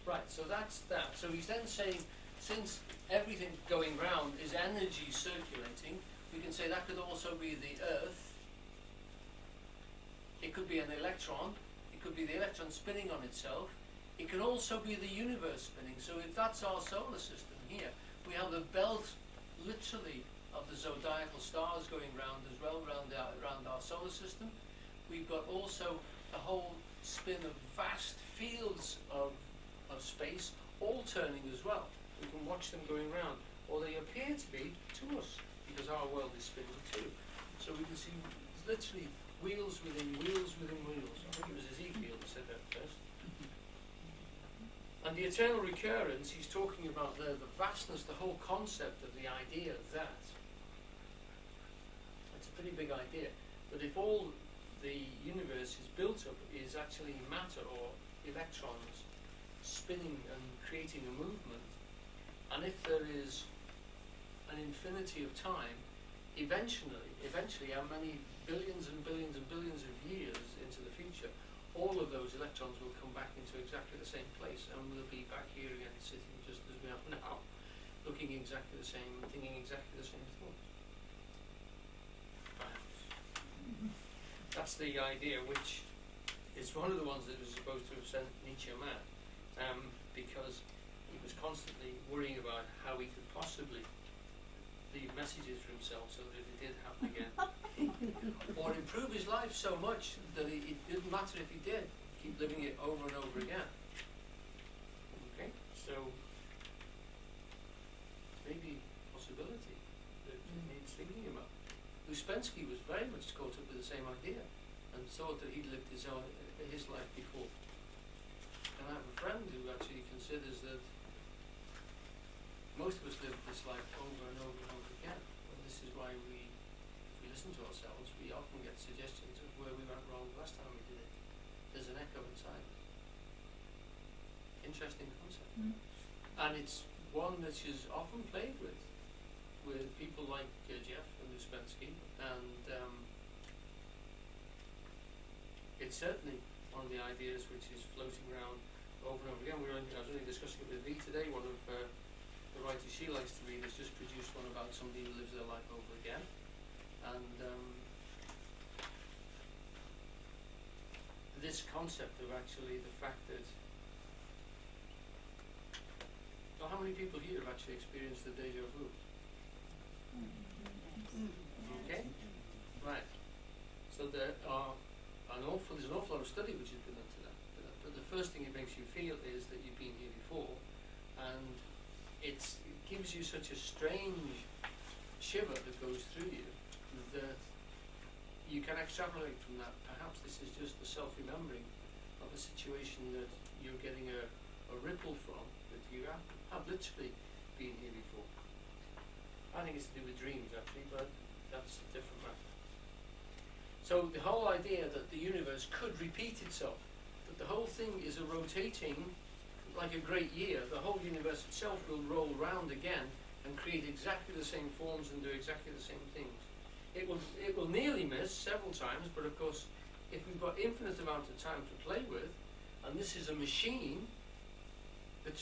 Right, so that's that. So he's then saying, since everything going round is energy circulating, we can say that could also be the Earth. It could be an electron. It could be the electron spinning on itself. It can also be the universe spinning. So if that's our solar system here, we have the belt, literally, of the zodiacal stars going round as well, around our solar system. We've got also the whole spin of vast fields of space, all turning as well. We can watch them going round, or they appear to be to us, because our world is spinning too. So we can see literally wheels within wheels within wheels. I think it was Ezekiel that said that first. And the eternal recurrence, he's talking about the vastness, the whole concept of the idea of that. That's a pretty big idea. But if all the universe is built up is actually matter or electrons spinning and creating a movement, and if there is an infinity of time, eventually how many billions and billions and billions of years into the future, all of those electrons will come back into exactly the same place, and we'll be back here again, sitting just as we are now, looking exactly the same, thinking exactly the same thoughts. Perhaps. That's the idea, which is one of the ones that was supposed to have sent Nietzsche mad, because he was constantly worrying about how he could possibly leave messages for himself so that if it did happen again, or improve his life so much that it didn't matter if he did, keep living it over and over again. Okay, so maybe a possibility that it needs thinking about. Uspensky was very much caught up with the same idea and thought that he'd lived his life before. And I have a friend who actually considers that most of us live this life over and over and over again. And this is why if we listen to ourselves, we often get suggestions of where we went wrong last time we did it. There's an echo inside us. Interesting concept. And it's one that is often played with people like Jeff and Uspensky, and it's certainly one of the ideas which is floating around over and over again. I was only discussing it with V today. One of the writers she likes to read has just produced one about somebody who lives their life over again, and this concept of actually the fact that how many people here have actually experienced the déjà vu? Okay, right. So there's an awful lot of study which has been done to that. But the first thing it makes you feel is that you've been here before, and it gives you such a strange shiver that goes through you that you can extrapolate from that. Perhaps this is just the self-remembering of a situation that you're getting a ripple from, that you have literally been here before. I think it's to do with dreams actually, but that's a different matter. So the whole idea that the universe could repeat itself, that the whole thing is a rotating, like a great year, the whole universe itself will roll round again and create exactly the same forms and do exactly the same things. It will nearly miss several times, but of course, if we've got infinite amount of time to play with, and this is a machine, it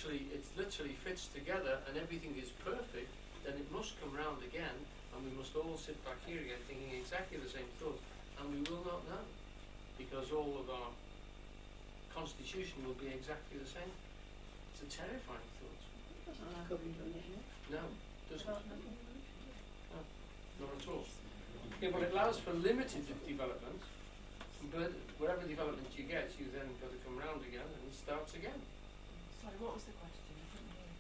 literally fits together and everything is perfect, then it must come round again, and we must all sit back here again thinking exactly the same thought, and we will not know, because all of our constitution will be exactly the same. It's a terrifying thought. No, it doesn't. No, not at all. Yeah, well, it allows for limited development, but whatever development you get, you then got to come round again, and it starts again. Sorry, what was the question? I couldn't hear.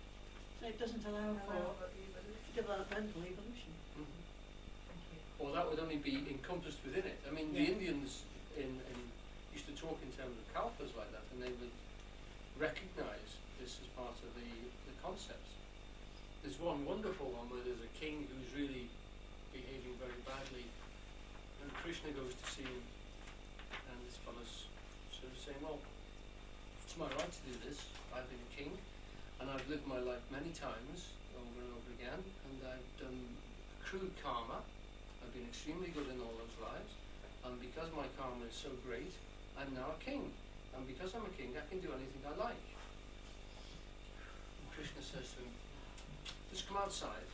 So it doesn't allow for developmental evolution. Thank you. Well, that would only be encompassed within it. I mean, the Indians used to talk in terms of kalpas like that, and they would recognise this as part of the concepts. There's one wonderful one where there's a king who's really behaving very badly, and Krishna goes to see him, and this fellow's sort of saying, well, it's my right to do this. I've been a king, and I've lived my life many times, over and over again, and I've done accrued karma. I've been extremely good in all those lives, and because my karma is so great, I'm now a king, and because I'm a king, I can do anything I like. And Krishna says to him, just come outside.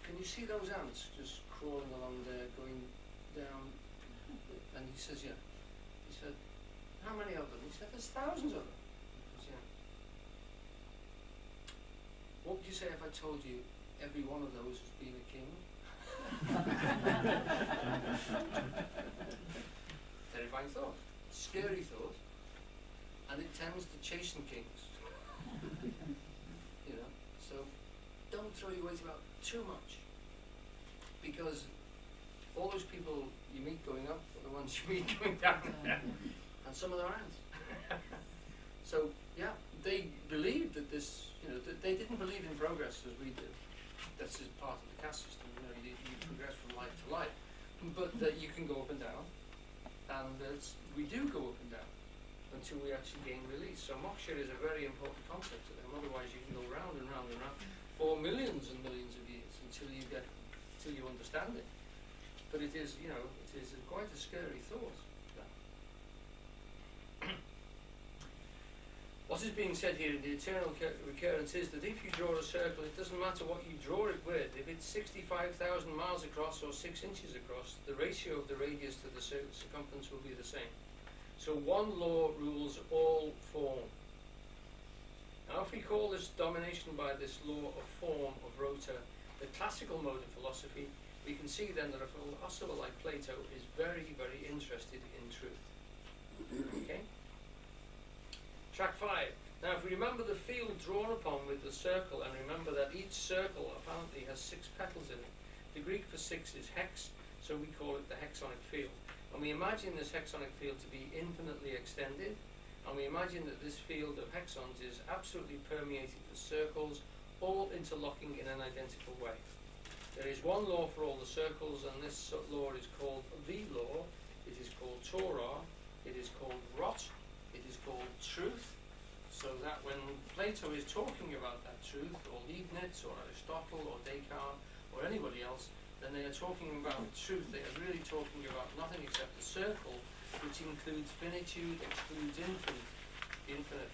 Can you see those ants just crawling along there, going down? And he says, yeah. He said, how many of them? He said, there's thousands of them. He says, yeah. What would you say if I told you every one of those has been a king? Terrifying thought, scary thought, and it tends to chasten kings. You know, so don't throw your weight about too much, because all those people you meet going up are the ones you meet going down, and some of them aren't. So yeah, they believed that this, you know, they didn't believe in progress as we do. That's just part of the caste system. You know, you progress from life to life, but that you can go up and down, and we do go up and down until we actually gain release. So moksha is a very important concept to them. Otherwise, you can go round and round and round for millions and millions of years until you understand it. But it is, you know, it is quite a scary thought. What is being said here in the eternal recurrence is that if you draw a circle, it doesn't matter what you draw it with. If it's 65,000 miles across or 6 inches across, the ratio of the radius to the circumference will be the same. So one law rules all form. Now if we call this domination by this law of form of rota the classical mode of philosophy, we can see then that a philosopher like Plato is very, very interested in truth. Okay? Track 5. Now if we remember the field drawn upon with the circle, and remember that each circle apparently has 6 petals in it. The Greek for 6 is hex, so we call it the hexonic field. And we imagine this hexonic field to be infinitely extended, and we imagine that this field of hexons is absolutely permeated with circles, all interlocking in an identical way. There is one law for all the circles, and this law is called the law. It is called Torah. It is called rot. It is called truth. So that when Plato is talking about that truth, or Leibniz, or Aristotle, or Descartes, or anybody else, then they are talking about truth. They are really talking about nothing except the circle, which includes finitude, excludes infinite.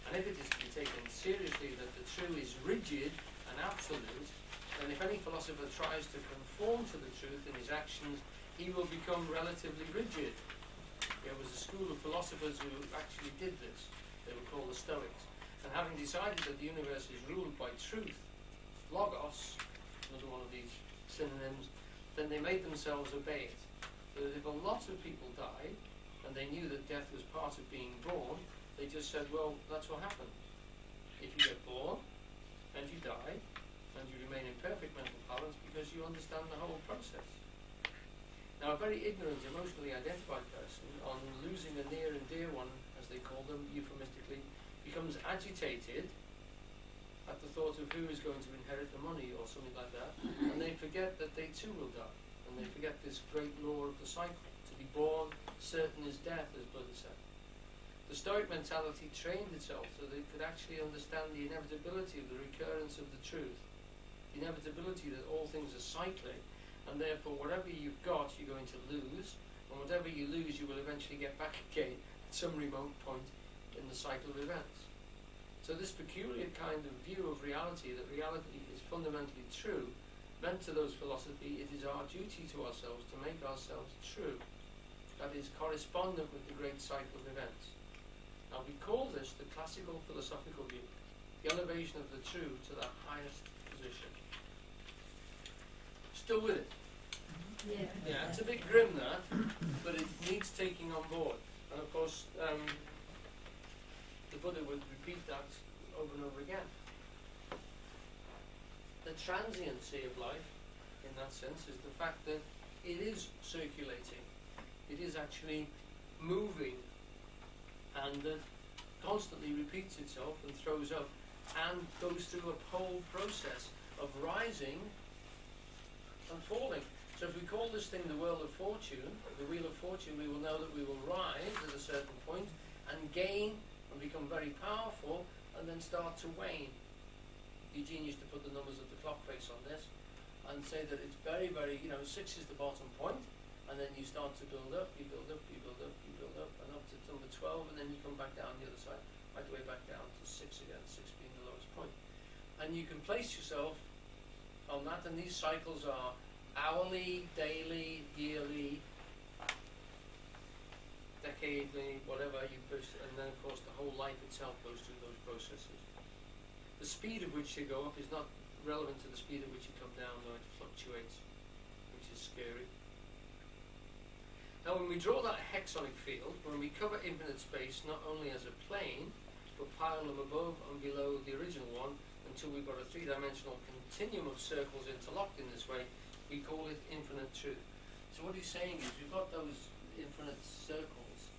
And if it is to be taken seriously that the true is rigid and absolute, then if any philosopher tries to conform to the truth in his actions, he will become relatively rigid. There was a school of philosophers who actually did this. They were called the Stoics. And having decided that the universe is ruled by truth, logos, another one of these synonyms, then they made themselves obey it. So that if a lot of people died, and they knew that death was part of being born, they just said, well, that's what happened. If you get born, and you die, and you remain in perfect mental balance because you understand the whole process. Now, a very ignorant, emotionally identified person, on losing a near and dear one, as they call them euphemistically, becomes agitated at the thought of who is going to inherit the money or something like that, and they forget that they too will die, and they forget this great law of the cycle. To be born, certain is death, as Buddha said. The Stoic mentality trained itself so that it could actually understand the inevitability of the recurrence of the truth, the inevitability that all things are cyclic, and therefore whatever you've got you're going to lose, and whatever you lose you will eventually get back again at some remote point in the cycle of events. So this peculiar kind of view of reality, that reality is fundamentally true, meant to those philosophy it is our duty to ourselves to make ourselves true, that is correspondent with the great cycle of events. Now we call this the classical philosophical view, the elevation of the true to that highest position. Still with it? Yeah. Yeah, it's a bit grim that, but it needs taking on board. And of course, the Buddha would repeat that over and over again. The transiency of life, in that sense, is the fact that it is circulating. It is actually moving, and that constantly repeats itself and throws up and goes through a whole process of rising and falling. So if we call this thing the world of fortune, the wheel of fortune, we will know that we will rise at a certain point and gain and become very powerful and then start to wane. Eugene used to put the numbers of the clock face on this and say that it's very, very, 6 is the bottom point, and then you start to build up, you build up, you build up, you build up, and up to number 12, and then you come back down the other side, right the way back down to 6 again, 6 being the lowest point. And you can place yourself on that, and these cycles are hourly, daily, yearly, decadely, whatever you push, and then of course the whole life itself goes through those processes. The speed at which you go up is not relevant to the speed at which you come down, though it fluctuates, which is scary. Now when we draw that hexonic field, when we cover infinite space not only as a plane, but pile them above and below the original one until we've got a three-dimensional continuum of circles interlocked in this way, we call it infinite truth. So what he's saying is we've got those infinite circles,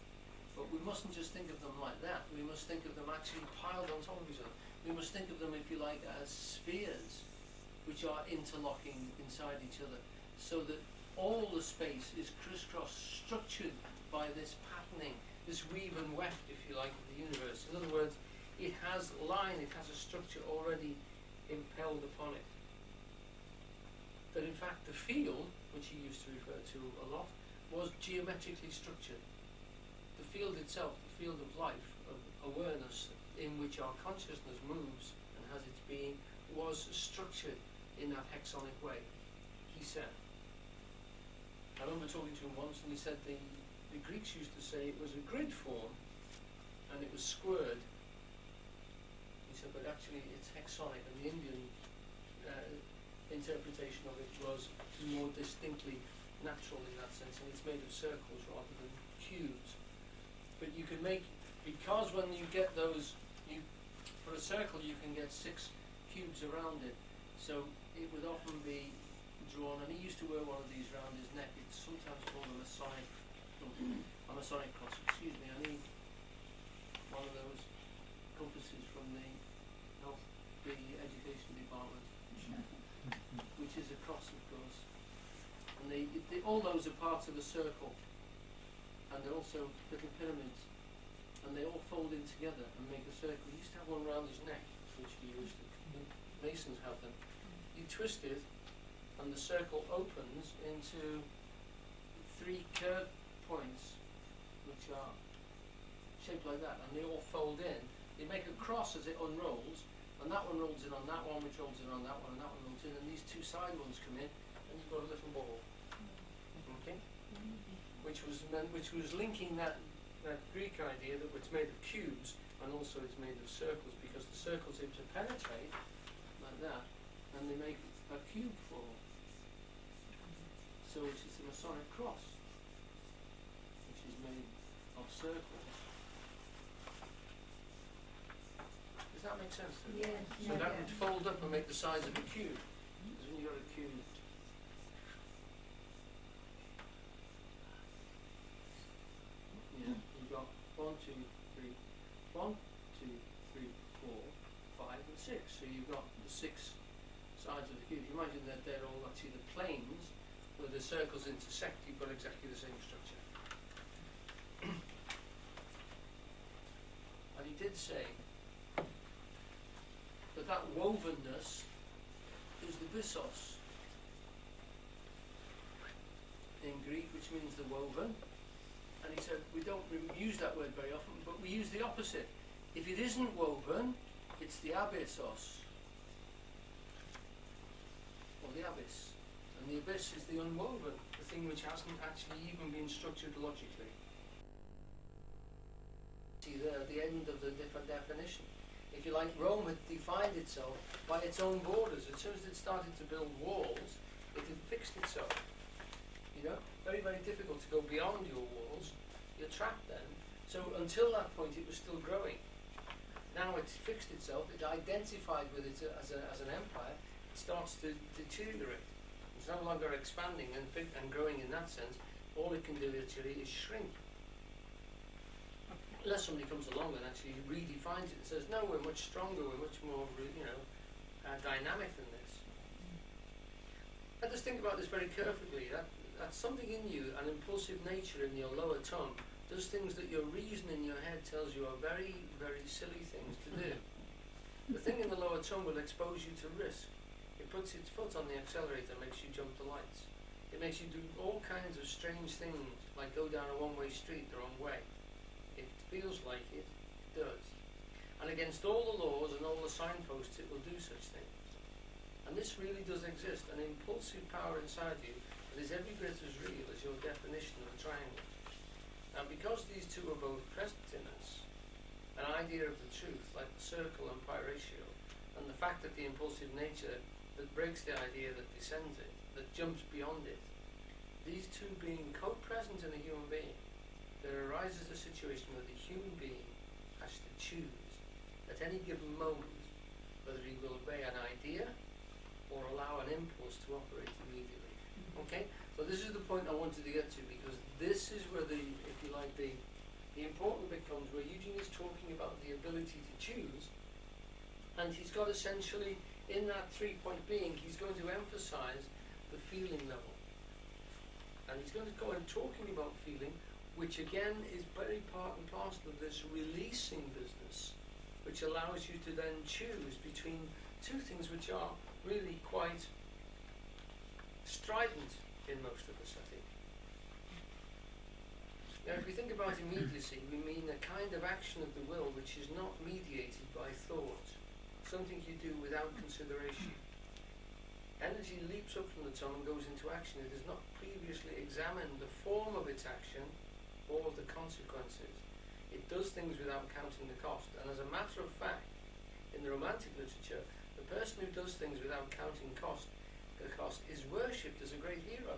but we mustn't just think of them like that. We must think of them actually piled on top of each other. We must think of them, if you like, as spheres which are interlocking inside each other, so that all the space is crisscross structured by this patterning, this weave and weft, if you like, of the universe. In other words, it has line, it has a structure already impelled upon it. That in fact the field, which he used to refer to a lot, was geometrically structured. The field itself, the field of life, of awareness, in which our consciousness moves and has its being, was structured in that hexonic way, he said. I remember talking to him once, and he said the Greeks used to say it was a grid form, and it was squared, said, but actually it's hexonic, and the Indian interpretation of it was more distinctly natural in that sense, and it's made of circles rather than cubes. But you can make, because when you get those, for a circle you can get 6 cubes around it, so it would often be drawn, and he used to wear one of these around his neck. It's sometimes called a Masonic cross. Excuse me, I need one of those compasses from the education department, which is a cross, of course. And all those are parts of a circle, and they're also little pyramids, and they all fold in together and make a circle. He used to have one around his neck, which he used to, the Masons have them. You twist it, and the circle opens into 3 curved points, which are shaped like that, and they all fold in. They make a cross as it unrolls, and that one rolls in on that one, which rolls in on that one, and that one rolls in, and these 2 side ones come in, and you've got a little ball. Okay? Which was linking that Greek idea that it's made of cubes, and also it's made of circles, because the circles seem to penetrate like that, and they make a cube form. So it's a Masonic cross, which is made of circles. Does that make sense to you? Yes. So that would fold up and make the size of a cube. Because when you've got a cube, yeah, you've got 1, 2, 3, 1, 2, 3, 4, 5, and 6. So you've got the 6 sides of the cube. You imagine that they're all actually the planes where the circles intersect. You've got exactly the same structure. And he did say that wovenness is the byssos in Greek, which means the woven. And he said we don't use that word very often, but we use the opposite. If it isn't woven, it's the abyssos, or the abyss. And the abyss is the unwoven, the thing which hasn't actually even been structured logically. See there, the end of the different definition. If you like, Rome had defined itself by its own borders. As soon as it started to build walls, it had fixed itself. You know, very, very difficult to go beyond your walls. You're trapped then. So until that point, it was still growing. Now it's fixed itself. It's identified with it as an empire. It starts to deteriorate. It's no longer expanding and growing in that sense. All it can do actually is shrink. Unless somebody comes along and actually redefines it and says, no, we're much stronger, we're much more, dynamic than this. Let us think about this very carefully. That's something in you, an impulsive nature in your lower tongue, does things that your reason in your head tells you are very, very silly things to do. The thing in the lower tongue will expose you to risk. It puts its foot on the accelerator and makes you jump the lights. It makes you do all kinds of strange things, like go down a one-way street the wrong way. It feels like it does. And against all the laws and all the signposts, it will do such things. And this really does exist, an impulsive power inside you that is every bit as real as your definition of a triangle. Now, because these two are both present in us, an idea of the truth, like the circle and pi ratio, and the fact that the impulsive nature that breaks the idea that descends it, that jumps beyond it, these two being co-present in a human being, there arises a situation where the human being has to choose at any given moment whether he will obey an idea or allow an impulse to operate immediately. Okay? So this is the point I wanted to get to, because this is where the important bit comes, where Eugene is talking about the ability to choose, and he's got essentially, in that 3-point being, he's going to emphasize the feeling level. And he's going to go on talking about feeling, which again is very part and parcel of this releasing business, which allows you to then choose between two things which are really quite strident in most of us, I think. Now, if we think about immediacy, we mean a kind of action of the will which is not mediated by thought, something you do without consideration. Energy leaps up from the tongue and goes into action. It has not previously examined the form of its action or the consequences. It does things without counting the cost, and as a matter of fact, in the Romantic literature, the person who does things without counting the cost is worshipped as a great hero.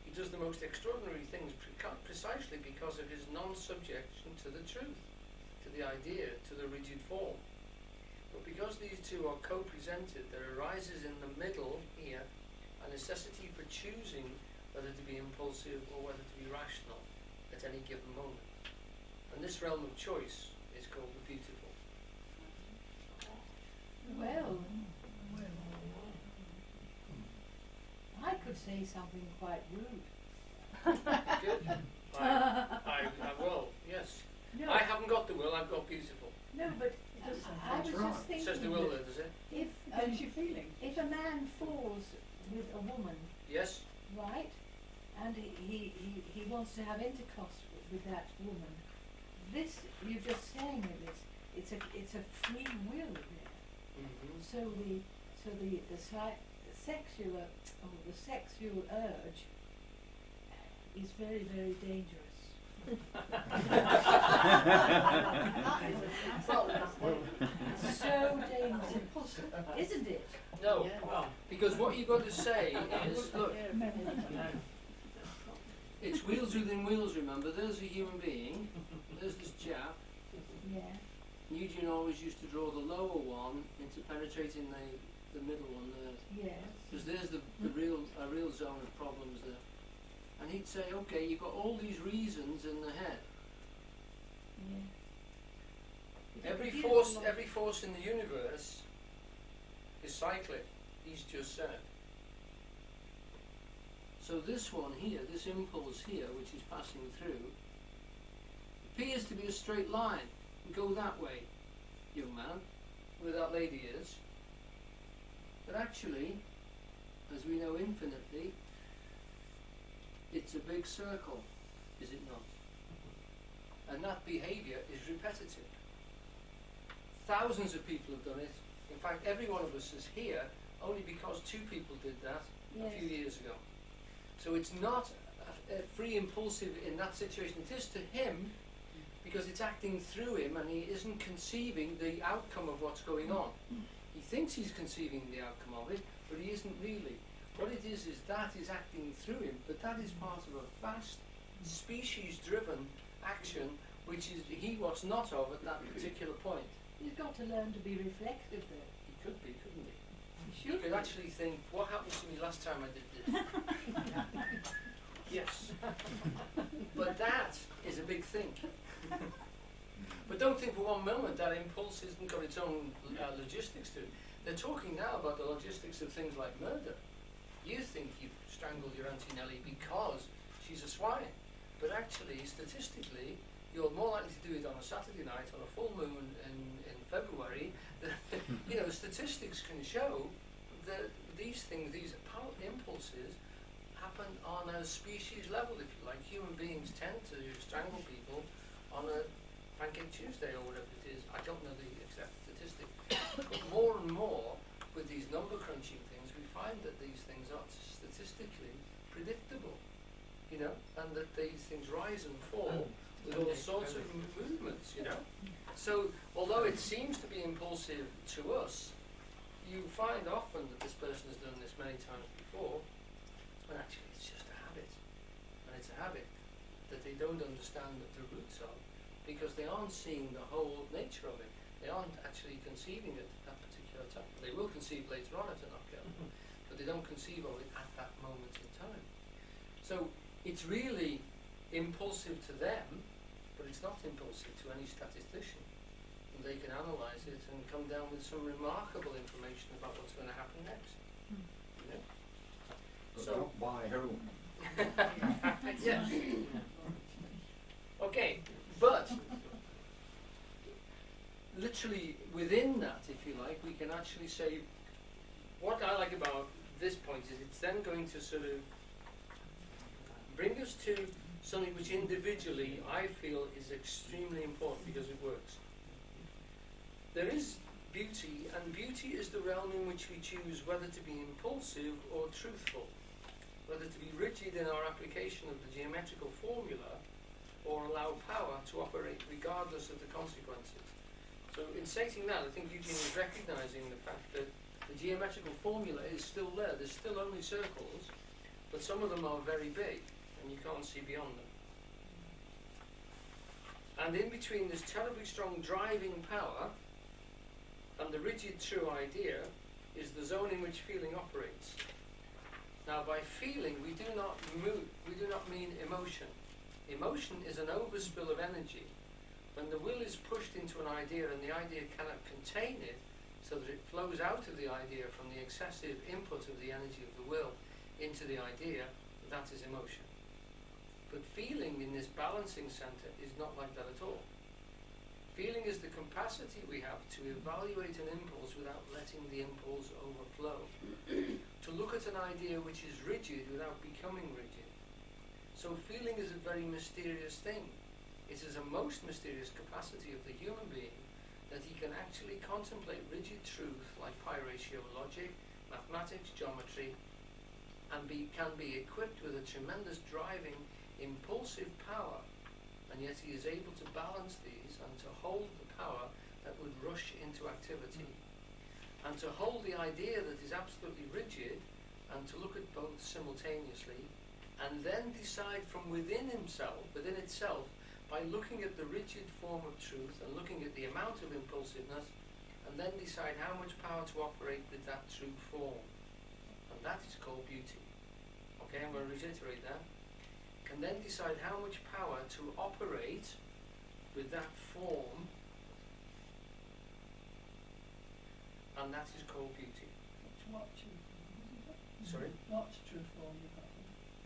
He does the most extraordinary things precisely because of his non-subjection to the truth, to the idea, to the rigid form. But because these two are co-presented, there arises in the middle here a necessity for choosing whether to be impulsive or whether to be rational at any given moment. And this realm of choice is called the beautiful. Well, I could say something quite rude. Good. I will, yes. No, I haven't got the will, I've got beautiful. no, but Just say I that's was right. just thinking Says the will that there, does it? if Against your feelings. if a man falls with a woman, Yes? right, and he wants to have intercourse with that woman, this you're just saying it is it's a free will there. Mm-hmm. So the sexual urge is very, very dangerous. So dangerous, isn't it? No, Yeah. because what you've got to say is, look, it's wheels within wheels, remember. There's a human being, there's this chap. Yeah. Nugent always used to draw the lower one into penetrating the middle one there. Yes. Because there's the real zone of problems there. And he'd say, okay, you've got all these reasons in the head. Yeah. Every force in the universe is cyclic, he's just said. So this one here, this impulse here, which is passing through, appears to be a straight line. Go that way, young man, where that lady is. But actually, as we know infinitely, it's a big circle, is it not? And that behaviour is repetitive. Thousands of people have done it. In fact, every one of us is here only because two people did that a few years ago. So it's not a free impulsive in that situation. It is to him because it's acting through him and he isn't conceiving the outcome of what's going on. He thinks he's conceiving the outcome of it, but he isn't really. What it is that is acting through him, but that is part of a vast species-driven action which is he was not of at that particular point. He's got to learn to be reflective though. He could be, couldn't he? He You should could be. actually think, what happened to me last time I did this? Yes. But that is a big thing. But don't think for one moment that impulse hasn't got its own logistics to it. They're talking now about the logistics of things like murder. You think you've strangled your Auntie Nellie because she's a swine. But actually, statistically, you're more likely to do it on a Saturday night, on a full moon in February. Statistics can show that these things, these impulses, happen on a species level, if you like. Human beings tend to strangle people on a Pancake Tuesday or whatever it is. I don't know the exact statistic. But more and more, with these number crunching things, we find that these things are statistically predictable, and that these things rise and fall with all sorts of movements, So, although it seems to be impulsive to us, you find often that this person has done this many times before, and actually it's just a habit. And it's a habit that they don't understand the roots of, because they aren't seeing the whole nature of it. They aren't actually conceiving it at that particular time. They will conceive later on if they're not careful, but they don't conceive of it at that moment in time. So it's really impulsive to them, but it's not impulsive to any statistician. And they can analyse it and come down with some remarkable information about what's going to happen next. But So not by whom? yes. Okay, but literally within that, if you like, we can actually say what I like about this point is it's then going to sort of bring us to something which individually I feel is extremely important because it works. There is beauty, and beauty is the realm in which we choose whether to be impulsive or truthful, whether to be rigid in our application of the geometrical formula or allow power to operate regardless of the consequences. So So in stating that, I think Eugene is recognising the fact that the geometrical formula is still there. There's still only circles, but some of them are very big, and you can't see beyond them. And in between this terribly strong driving power and the rigid true idea is the zone in which feeling operates. Now, by feeling, we do not mean emotion. Emotion is an overspill of energy. When the will is pushed into an idea and the idea cannot contain it, so that it flows out of the idea from the excessive input of the energy of the will into the idea, that is emotion. But feeling in this balancing center is not like that at all. Feeling is the capacity we have to evaluate an impulse without letting the impulse overflow. To look at an idea which is rigid without becoming rigid. So feeling is a very mysterious thing. It is a most mysterious capacity of the human being that he can actually contemplate rigid truth like pi ratio logic, mathematics, geometry, and can be equipped with a tremendous driving, impulsive power, and yet he is able to balance these and to hold the power that would rush into activity, and to hold the idea that is absolutely rigid, and to look at both simultaneously, and then decide from within itself, by looking at the rigid form of truth and looking at the amount of impulsiveness, and then decide how much power to operate with that true form. And that is called beauty. Okay, I'm going to reiterate that. Can then decide how much power to operate with that form, and that is called beauty. What true form is it? Sorry? What true form you got?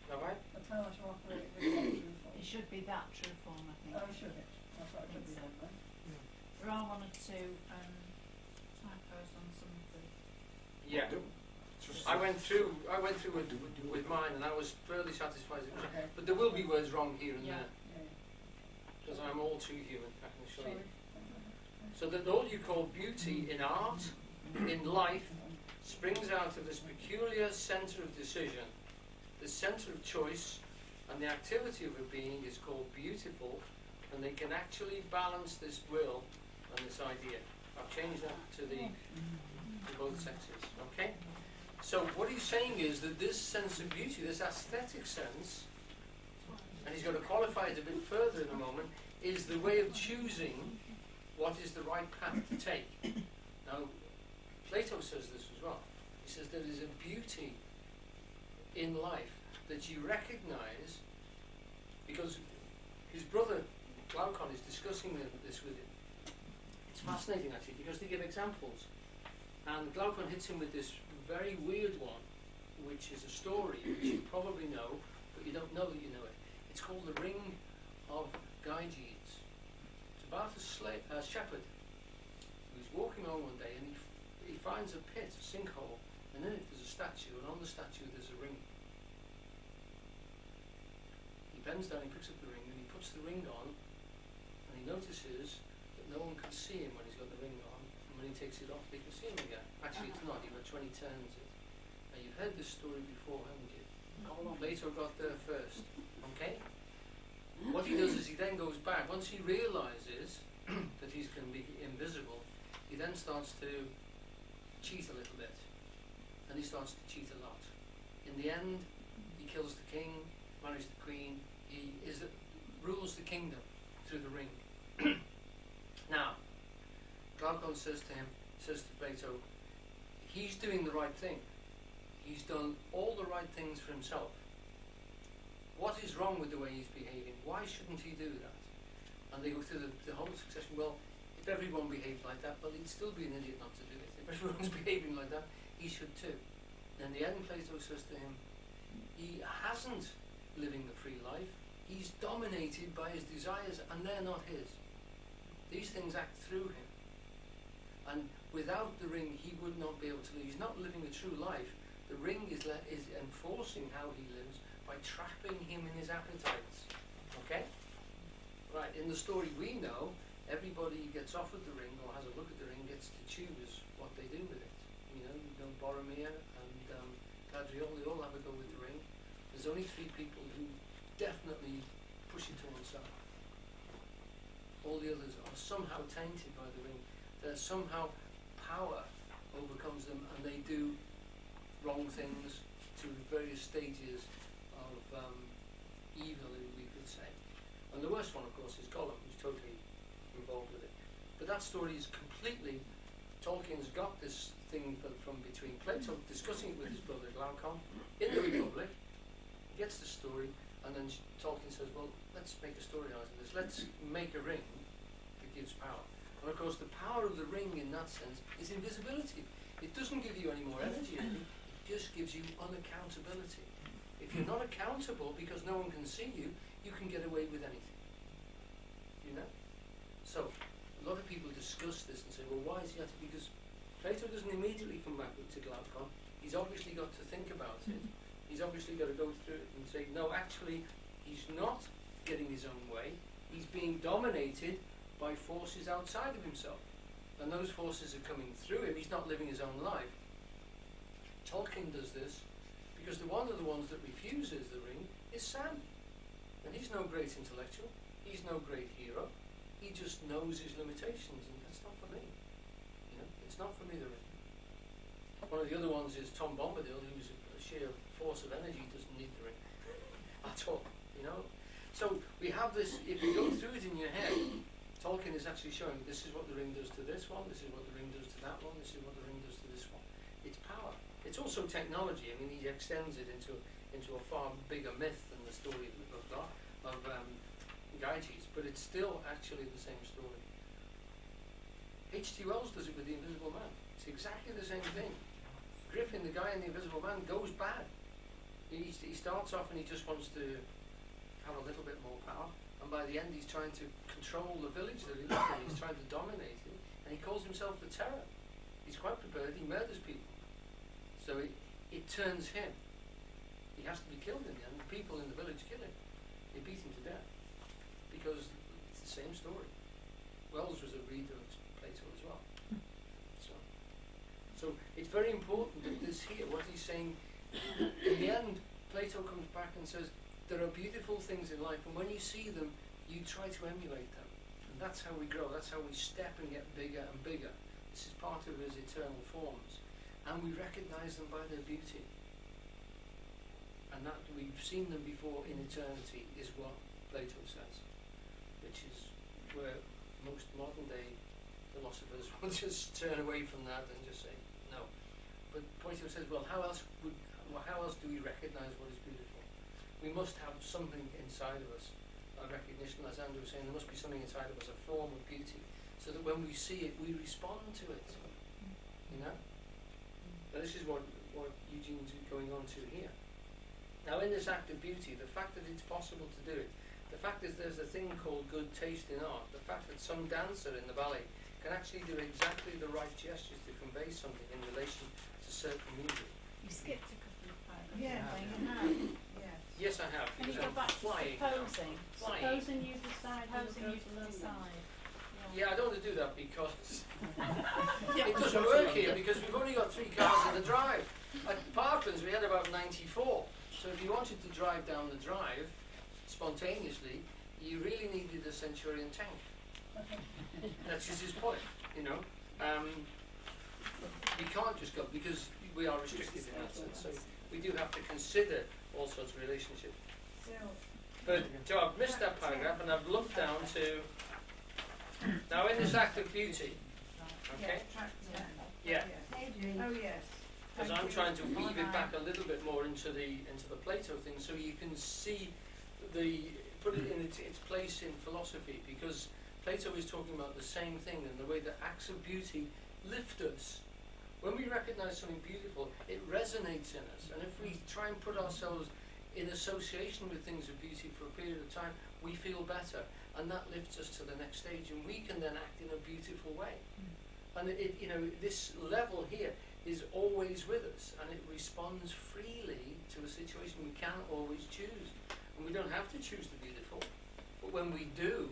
Have I? That's how to operate with what true form. It should be that true form, I think. Oh, should it? I thought it would be on there. There are one or two typos on some of the... Yeah. I went through with mine, and I was fairly satisfied. Okay. But there will be words wrong here and Yeah. there, Yeah. because I'm all too human, I can assure Sorry. you. So that all you call beauty in art, in life, springs out of this peculiar center of decision, the center of choice, and the activity of a being is called beautiful, and they can actually balance this will and this idea. I've changed that to both sexes, okay? So what he's saying is that this sense of beauty, this aesthetic sense, and he's going to qualify it a bit further in a moment, is the way of choosing what is the right path to take. Now, Plato says this as well. He says there is a beauty in life that you recognize, because his brother Glaucon is discussing this with him. It's fascinating actually, because they give examples, and Glaucon hits him with this very weird one, which is a story which you probably know, but you don't know that you know it. It's called the Ring of Gyges. It's about a shepherd who's walking along one day, and he finds a pit, a sinkhole, and in it there's a statue, and on the statue there's a ring. He bends down, he picks up the ring, and he puts the ring on, and he notices that no one can see him when he's got the ring on, and when he takes it off, they can see him again. Actually, it's not, when he turns it. Now, you've heard this story before, haven't you? Plato got there first, okay? What he does is he then goes back. Once he realizes that he's going to be invisible, he then starts to cheat a little bit, and he starts to cheat a lot. In the end, he kills the king, marries the queen, he rules the kingdom through the ring. Now, Glaucon says to Plato, he's doing the right thing. He's done all the right things for himself. What is wrong with the way he's behaving? Why shouldn't he do that? And they go through the whole succession. Well, if everyone behaved like that, well, he'd still be an idiot not to do it. If everyone's behaving like that, he should too. And in the end, Plato says to him, he hasn't living the free life. He's dominated by his desires, and they're not his. These things act through him. And without the ring, he would not be able to live. He's not living a true life. The ring is enforcing how he lives by trapping him in his appetites. Okay? Right, in the story we know, everybody gets offered the ring or has a look at the ring gets to choose what they do with it. You know, Boromir and Galadriel, they all have a go with the ring. There's only 3 people who definitely push it to one side. All the others are somehow tainted by the ring. that somehow power overcomes them and they do wrong things to various stages of evil, we could say. And the worst one, of course, is Gollum, who's totally involved with it. But that story is completely, Tolkien's got this thing from between Plato discussing it with his brother Glaucon in the Republic. He gets the story, and then Tolkien says, well, let's make a story out of this. Let's make a ring that gives power. And of course, the power of the ring in that sense is invisibility. It doesn't give you any more energy, it just gives you unaccountability. If you're not accountable because no one can see you, you can get away with anything. You know? So, a lot of people discuss this and say, well, why is he at it? Because Plato doesn't immediately come back to Glaucon. He's obviously got to think about it. He's obviously got to go through it and say, no, actually, he's not getting his own way. He's being dominated by forces outside of himself. And those forces are coming through him. He's not living his own life. Tolkien does this because one of the ones that refuses the ring is Sam. And he's no great intellectual. He's no great hero. He just knows his limitations, and that's not for me. You know, it's not for me, the ring. One of the other ones is Tom Bombadil, who's a sheer force of energy, doesn't need the ring at all, you know. So we have this, if you go through it in your head, Tolkien is actually showing this is what the ring does to this one, this is what the ring does to that one, this is what the ring does to this one. It's power. It's also technology. I mean, he extends it into a far bigger myth than the story that we've got of Gyges, but it's still actually the same story. H.G. Wells does it with The Invisible Man. It's exactly the same thing. Griffin, the guy in The Invisible Man, goes bad. He starts off and he just wants to have a little bit more power, and by the end he's trying to control the village that he lives in. He's trying to dominate it, and he calls himself the Terror. He's quite prepared. He murders people. So it turns him. He has to be killed in the end. The people in the village kill him. They beat him to death because it's the same story. Wells was a reader of Plato as well. So it's very important that this here, what he's saying, in the end, Plato comes back and says, there are beautiful things in life, and when you see them, you try to emulate them. And that's how we grow, that's how we step and get bigger and bigger. This is part of his eternal forms. And we recognize them by their beauty. And that we've seen them before in eternity is what Plato says, which is where most modern day philosophers will just turn away from that and just say no. But Plato says, well, how else do we recognize what is beautiful? We must have something inside of us, a recognition, as Andrew was saying, there must be something inside of us, a form of beauty, so that when we see it, we respond to it. You know? Now this is what Eugene's going on to here. Now in this act of beauty, the fact that it's possible to do it, the fact that there's a thing called good taste in art, the fact that some dancer in the ballet can actually do exactly the right gestures to convey something in relation to certain music. You skipped a couple of paragraphs. Yeah, you have. Yes. Yes, I have, Can you because go I'm back to flying supposing? now. Flying. Supposing you decide. Supposing you decide. Yeah, I don't want to do that because it doesn't work here because we've only got 3 cars in the drive. At Parklands we had about 94. So if you wanted to drive down the drive spontaneously, you really needed a Centurion tank. That's just his point, you know. We can't just go because we are restricted in that sense. So we do have to consider all sorts of relationships. But so I've missed that paragraph and I've looked down to now in this act of beauty. Okay? Yeah. Oh yes. Because I'm trying to weave it back a little bit more into the Plato thing, so you can see put it in its place in philosophy. Because Plato is talking about the same thing, and the way that acts of beauty lift us. When we recognize something beautiful, it resonates in us, and if we try and put ourselves in association with things of beauty for a period of time, we feel better, and that lifts us to the next stage, and we can then act in a beautiful way. And you know, this level here is always with us, and it responds freely to a situation we can't always choose. And we don't have to choose the beautiful, but when we do,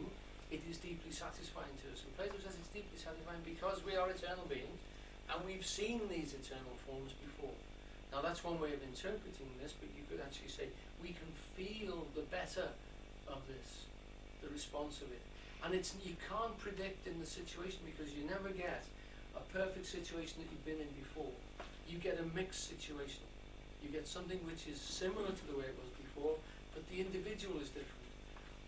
it is deeply satisfying to us. And Plato says it's deeply satisfying because we are eternal beings, and we've seen these eternal forms before. Now that's one way of interpreting this, but you could actually say we can feel the better of this, the response of it. And you can't predict in the situation, because you never get a perfect situation that you've been in before. You get a mixed situation. You get something which is similar to the way it was before, but the individual is different.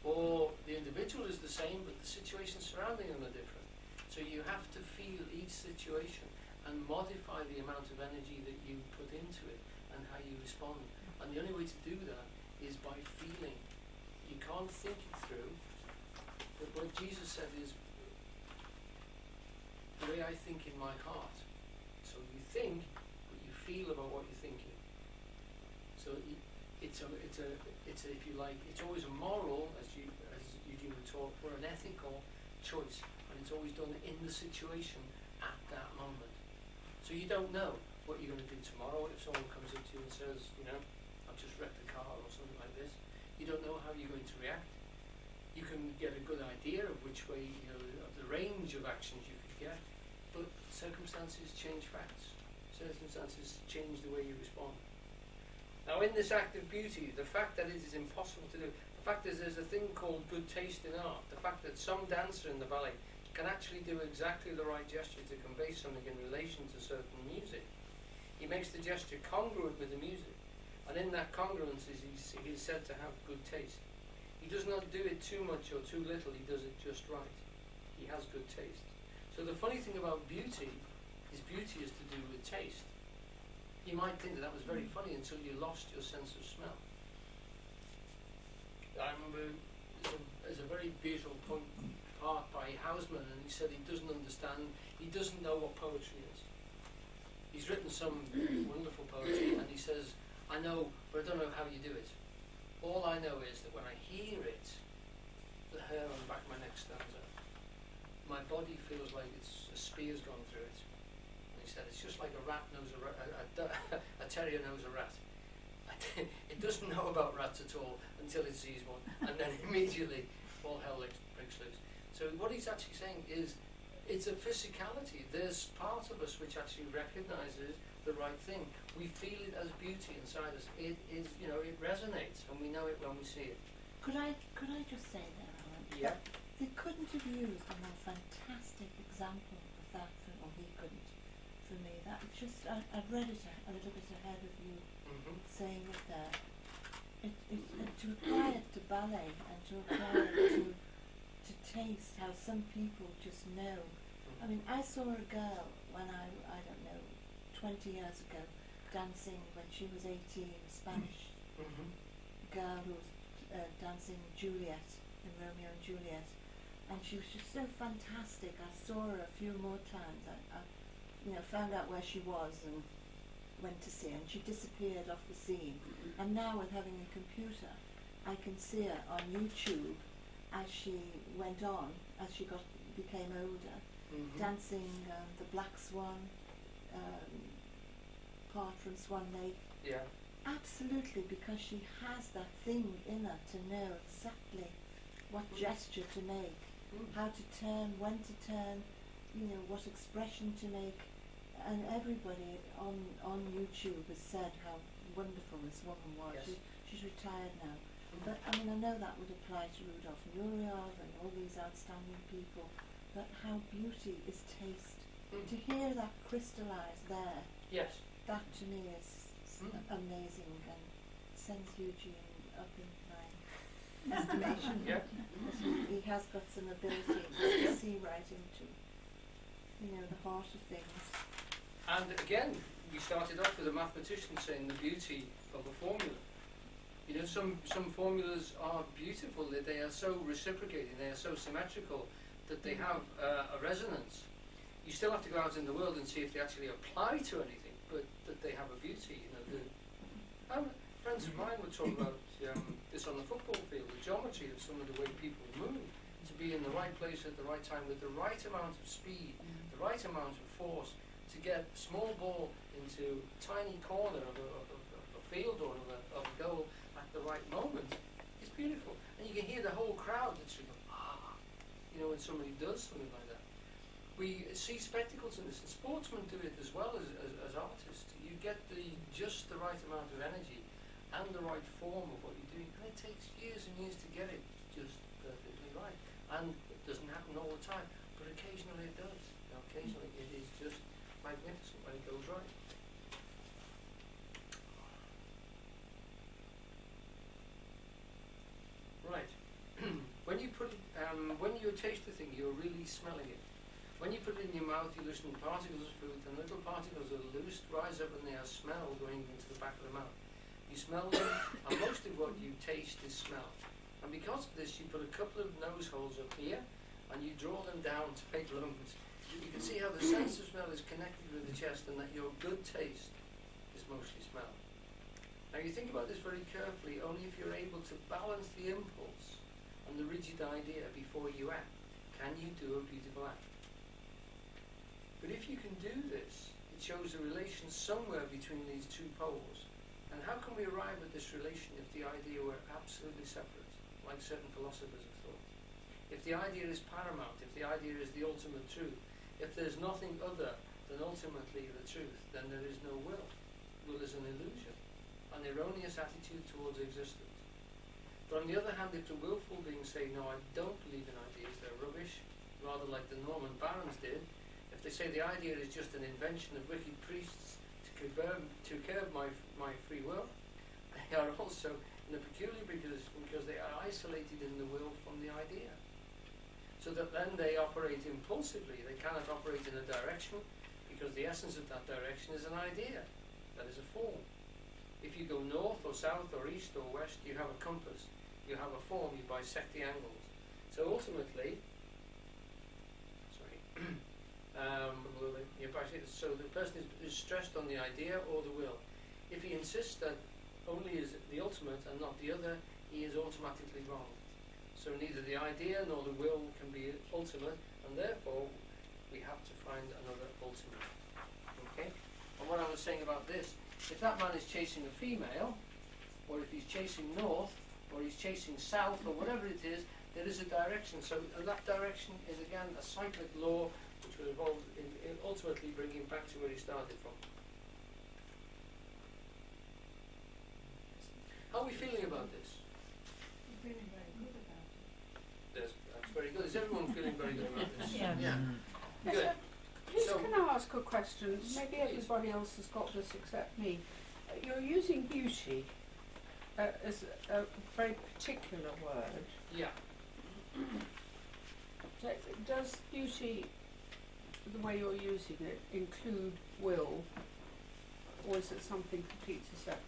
Or the individual is the same, but the situations surrounding them are different. So you have to feel each situation and modify the amount of energy that you put into it and how you respond. And the only way to do that is by feeling. You can't think it through. But what Jesus said is, the way I think in my heart. So you think, but you feel about what you're thinking. So it's if you like, it's always a moral, as Eugene would talk, or an ethical choice, and it's always done in the situation at that moment. So you don't know what you're going to do tomorrow if someone comes up to you and says, you know, I've just wrecked a car or something like this. You don't know how you're going to react. You can get a good idea of which way, you know, of the range of actions you could get, but circumstances change facts. Circumstances change the way you respond. Now, in this act of beauty, the fact that it is impossible to do, the fact is there's a thing called good taste in art, the fact that some dancer in the ballet can actually do exactly the right gesture to convey something in relation to certain music. He makes the gesture congruent with the music, and in that congruence he's said to have good taste. He does not do it too much or too little, he does it just right. He has good taste. So the funny thing about beauty is to do with taste. You might think that was very funny until you lost your sense of smell. I remember there's a very beautiful part by Hausmann, and he said he doesn't understand, he doesn't know what poetry is. He's written some wonderful poetry, and he says, I know, but I don't know how you do it. All I know is that when I hear it, the hair on the back of my neck stands up. My body feels like a spear's gone through it. He said it's just like a rat knows a terrier knows a rat. It doesn't know about rats at all until it sees one, and then immediately all hell breaks loose. So what he's actually saying is, it's a physicality. There's part of us which actually recognises the right thing. We feel it as beauty inside us. It is, you know, it resonates, and we know it when we see it. Could I just say there, Alan? Yeah. They couldn't have used a more fantastic example of that, or he couldn't. For me, that just I've read it a little bit ahead of you saying it there. To apply it to ballet and to apply it to taste, how some people just know. I mean, I saw a girl when I don't know, 20 years ago, dancing when she was 18, a Spanish girl who was dancing Juliet in Romeo and Juliet, and she was just so fantastic. I saw her a few more times. I found out where she was and went to see her, and she disappeared off the scene. And now, with having a computer, I can see her on YouTube as she went on, as she became older, dancing the Black Swan part from Swan Lake. Yeah. Absolutely, because she has that thing in her to know exactly what gesture to make, how to turn, when to turn, you know, what expression to make. And everybody on YouTube has said how wonderful this woman was. Yes. She's retired now. But I mean, I know that would apply to Rudolf Nureyev and all these outstanding people, but how beauty is taste. To hear that crystallized there, Yes. that to me is amazing and sends Eugene up in my estimation. Yeah. He has got some ability to see right into, you know, the heart of things. And again, we started off with a mathematician saying the beauty of a formula. You know, some formulas are beautiful. They are so reciprocating. They are so symmetrical that they have a resonance. You still have to go out in the world and see if they actually apply to anything, but that they have a beauty. You know, friends of mine were talking about this on the football field, the geometry of some of the way people move, to be in the right place at the right time with the right amount of speed, the right amount of force, to get a small ball into a tiny corner of a field or of a goal at the right moment. It's beautiful. And you can hear the whole crowd literally go, you know, when somebody does something like that. We see spectacles in this, and sportsmen do it as well as artists. You get just the right amount of energy and the right form of what you're doing, and it takes years and years to get it just perfectly right. And it doesn't happen all the time, but occasionally it does. You know, occasionally it is just magnificent when it goes right. Right. When you put it, when you taste the thing, you're really smelling it. When you put it in your mouth, you listen to particles of food, and little particles are loose, rise up, and they are smell going into the back of the mouth. You smell them, and most of what you taste is smell. And because of this, you put a couple of nose holes up here, and you draw them down to make lungs. You can see how the sense of smell is connected with the chest, and that your good taste is mostly smell. Now you think about this very carefully, only if you're able to balance the impulse and the rigid idea before you act, can you do a beautiful act. But if you can do this, it shows a relation somewhere between these two poles. And how can we arrive at this relation if the idea were absolutely separate, like certain philosophers have thought? If the idea is paramount, if the idea is the ultimate truth, if there's nothing other than ultimately the truth, then there is no will. Will is an illusion, an erroneous attitude towards existence. But on the other hand, if the willful beings say, no, I don't believe in ideas, they're rubbish, rather like the Norman barons did, if they say the idea is just an invention of wicked priests to curb my free will, they are also in a peculiar because they are isolated in the will from the idea. So that then they operate impulsively. They cannot operate in a direction because the essence of that direction is an idea. That is a form. If you go north or south or east or west, you have a compass. You have a form. You bisect the angles. So ultimately, so the person is stressed on the idea or the will. If he insists that only is the ultimate and not the other, he is automatically wrong. So neither the idea nor the will can be ultimate, and therefore we have to find another ultimate. Okay? And what I was saying about this, if that man is chasing a female, or if he's chasing north, or he's chasing south, or whatever it is, there is a direction. So that direction is again a cyclic law which will evolve in ultimately bring him back to where he started from. How are we feeling about this? I'm feeling very good about it. That's very good. Is everyone feeling very good about this? Yeah. Good. Just So, can I ask a question? Maybe please. everybody else has got this except me. You're using beauty as a very particular word. yeah. Does beauty, the way you're using it, include will, or is it something completely separate?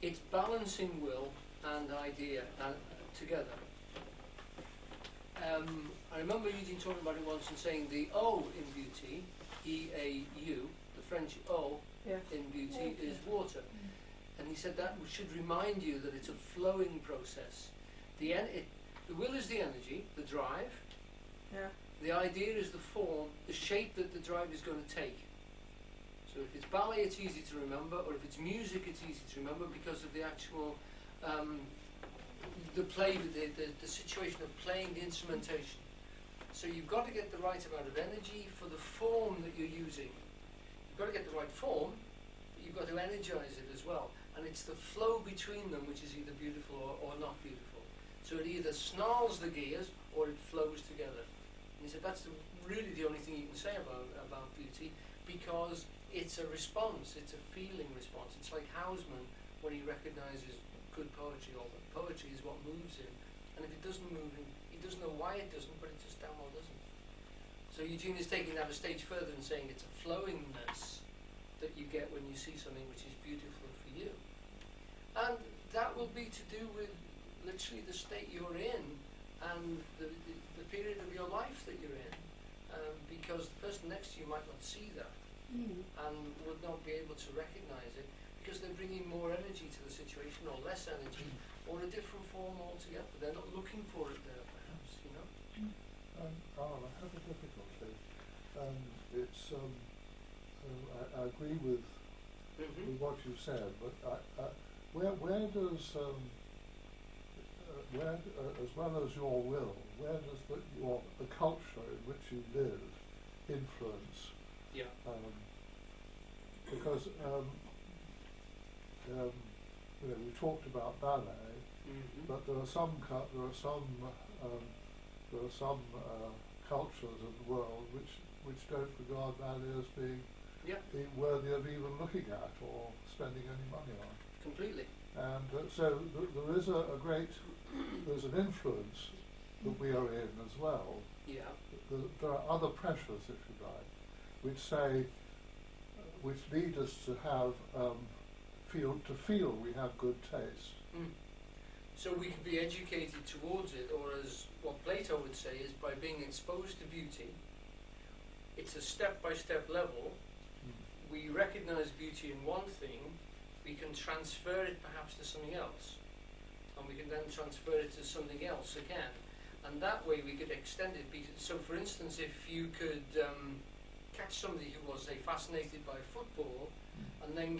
It's balancing will and idea together. I remember Eugene talking about it once and saying the O in beauty, E-A-U, the French O Yes. in beauty is water. And he said that should remind you that it's a flowing process. The will is the energy, the drive. Yeah. The idea is the form, the shape that the drive is going to take. So if it's ballet, it's easy to remember, or if it's music, it's easy to remember because of the actual, the play, the situation of playing the instrumentation. So you've got to get the right amount of energy for the form that you're using. You've got to get the right form, but you've got to energize it as well. And it's the flow between them which is either beautiful or not beautiful. So it either snarls the gears or it flows together. And he said that's really the only thing you can say about beauty, because it's a response, it's a feeling response. It's like Hausmann when he recognizes good poetry, or that poetry is what moves him. And if it doesn't move him, he doesn't know why it doesn't, but it just damn well doesn't. So Eugene is taking that a stage further and saying it's a flowingness that you get when you see something which is beautiful for you. And that will be to do with literally the state you're in and the period of your life that you're in. Because the person next to you might not see that and would not be able to recognize it because they're bringing more energy to the situation, or less energy, or a different form altogether. They're not looking for it there, perhaps, you know? I have a difficulty. It's I agree with what you said, but where does as well as your will, where does the culture in which you live influence? Yeah. Because we talked about ballet, but there are some cultures in the world which don't regard ballet as being worthy of even looking at or spending any money on. Completely. And so there is there's an influence that we are in as well. Yeah. There are other pressures, if you like, which lead us to have feel we have good taste. So we can be educated towards it, or as what Plato would say is by being exposed to beauty, it's a step-by-step level. We recognise beauty in one thing, we can transfer it perhaps to something else, and we can then transfer it to something else again, and that way we could extend it. So for instance, if you could catch somebody who was, say, fascinated by football, and then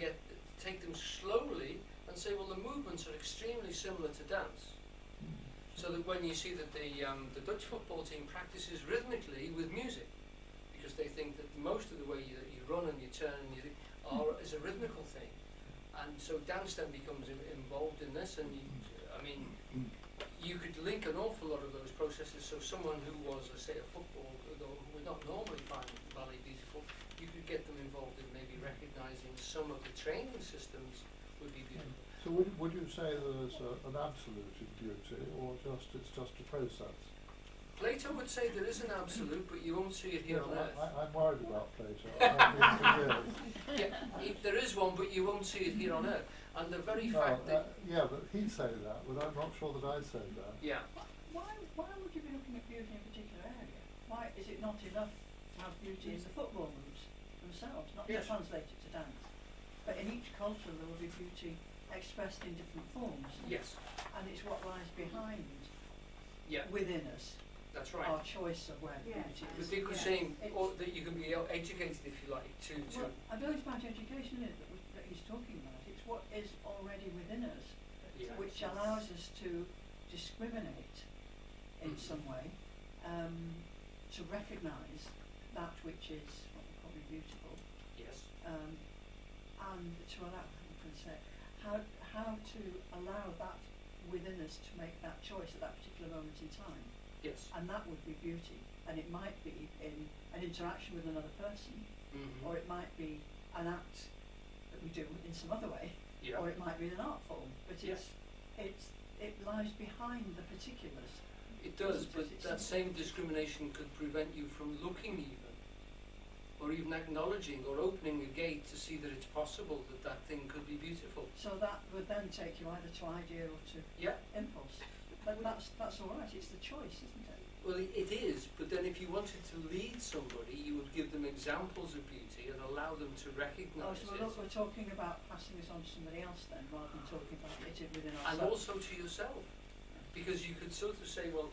take them slowly and say, well, the movements are extremely similar to dance. So that when you see that the Dutch football team practices rhythmically with music, because they think that most of the way that you run and you turn and is a rhythmical thing. And so dance then becomes involved in this, and you could link an awful lot of those processes. So someone who was, let's say, a football, who would not normally find ballet beautiful, you could get them involved in maybe recognising some of the training systems would be beautiful. So would you say there's an absolute in beauty, or it's just a process? Plato would say there is an absolute, but you won't see it here on earth. I'm worried about Plato. I've been for years. Yeah, there is one, but you won't see it here on earth. And the very fact that... yeah, but he'd say that, but I'm not sure that I'd say that. Yeah. Why would you be looking at beauty in a particular area? Why is it not enough to have beauty in the football moves themselves, not to translate it to dance? But in each culture there will be beauty expressed in different forms. Yes. And it's what lies behind within us. That's right. Our choice of where beauty is. But Dick was saying that you can be educated, if you like, to... Well, I don't know it's about education that he's talking about. It's what is already within us, which allows us to discriminate in some way, to recognise that which is what we call beautiful. Yes. And to allow, how to allow that within us to make that choice at that particular moment in time. Yes. And that would be beauty. And it might be in an interaction with another person, or it might be an act that we do in some other way, or it might be an art form. But it lies behind the particulars. It does, but that same discrimination could prevent you from looking even, or even acknowledging or opening a gate to see that it's possible that thing could be beautiful. So that would then take you either to idea or to impulse. But that's all right, it's the choice, isn't it? Well, it is, but then if you wanted to lead somebody, you would give them examples of beauty and allow them to recognise so we're talking about passing this on to somebody else then, rather than talking about it within ourselves. And also to yourself. Because you could sort of say, well,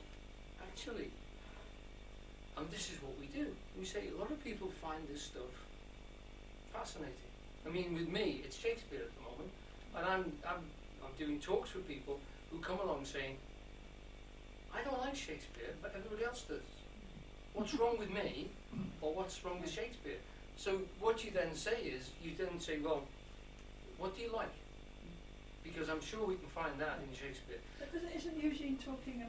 actually, and this is what we do. We say a lot of people find this stuff fascinating. I mean, with me, it's Shakespeare at the moment, and I'm doing talks with people who come along saying, I don't like Shakespeare, but everybody else does. What's wrong with me, or what's wrong with Shakespeare? So what you then say is, you then say, well, what do you like? Because I'm sure we can find that in Shakespeare. But isn't Eugene talking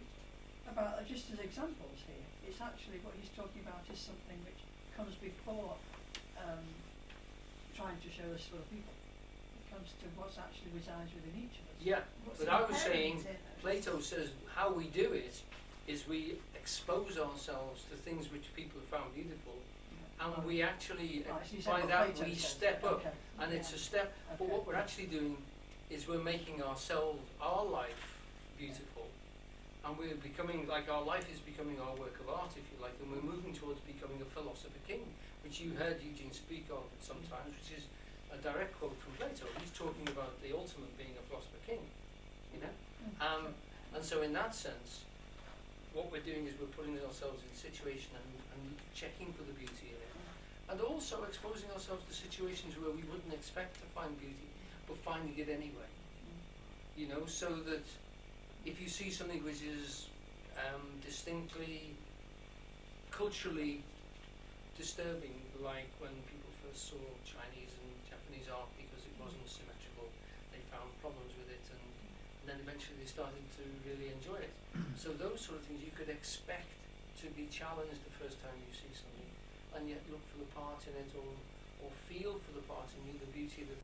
about, just as examples here, it's actually what he's talking about is something which comes before trying to show us sort of people. It comes to what's actually resides within each of us. Yeah, but I was saying, Plato says how we do it is we expose ourselves to things which people have found beautiful, and we actually, by that we step up, and it's a step, but what we're actually doing is we're making our life beautiful, and we're becoming, like our life is becoming our work of art, if you like, and we're moving towards becoming a philosopher king, which you heard Eugene speak of sometimes, which is a direct quote from Plato. He's talking about the ultimate being a philosopher king, you know? And so in that sense, what we're doing is we're putting ourselves in a situation and checking for the beauty in it. And also exposing ourselves to situations where we wouldn't expect to find beauty, but finding it anyway. You know, so that if you see something which is distinctly, culturally disturbing, like when people first saw Chinese and Japanese art because it wasn't symmetrical, they found problems with it, and and then eventually they started to really enjoy it. So those sort of things you could expect to be challenged the first time you see something, and yet look for the part in it, or feel for the part in you, the beauty of the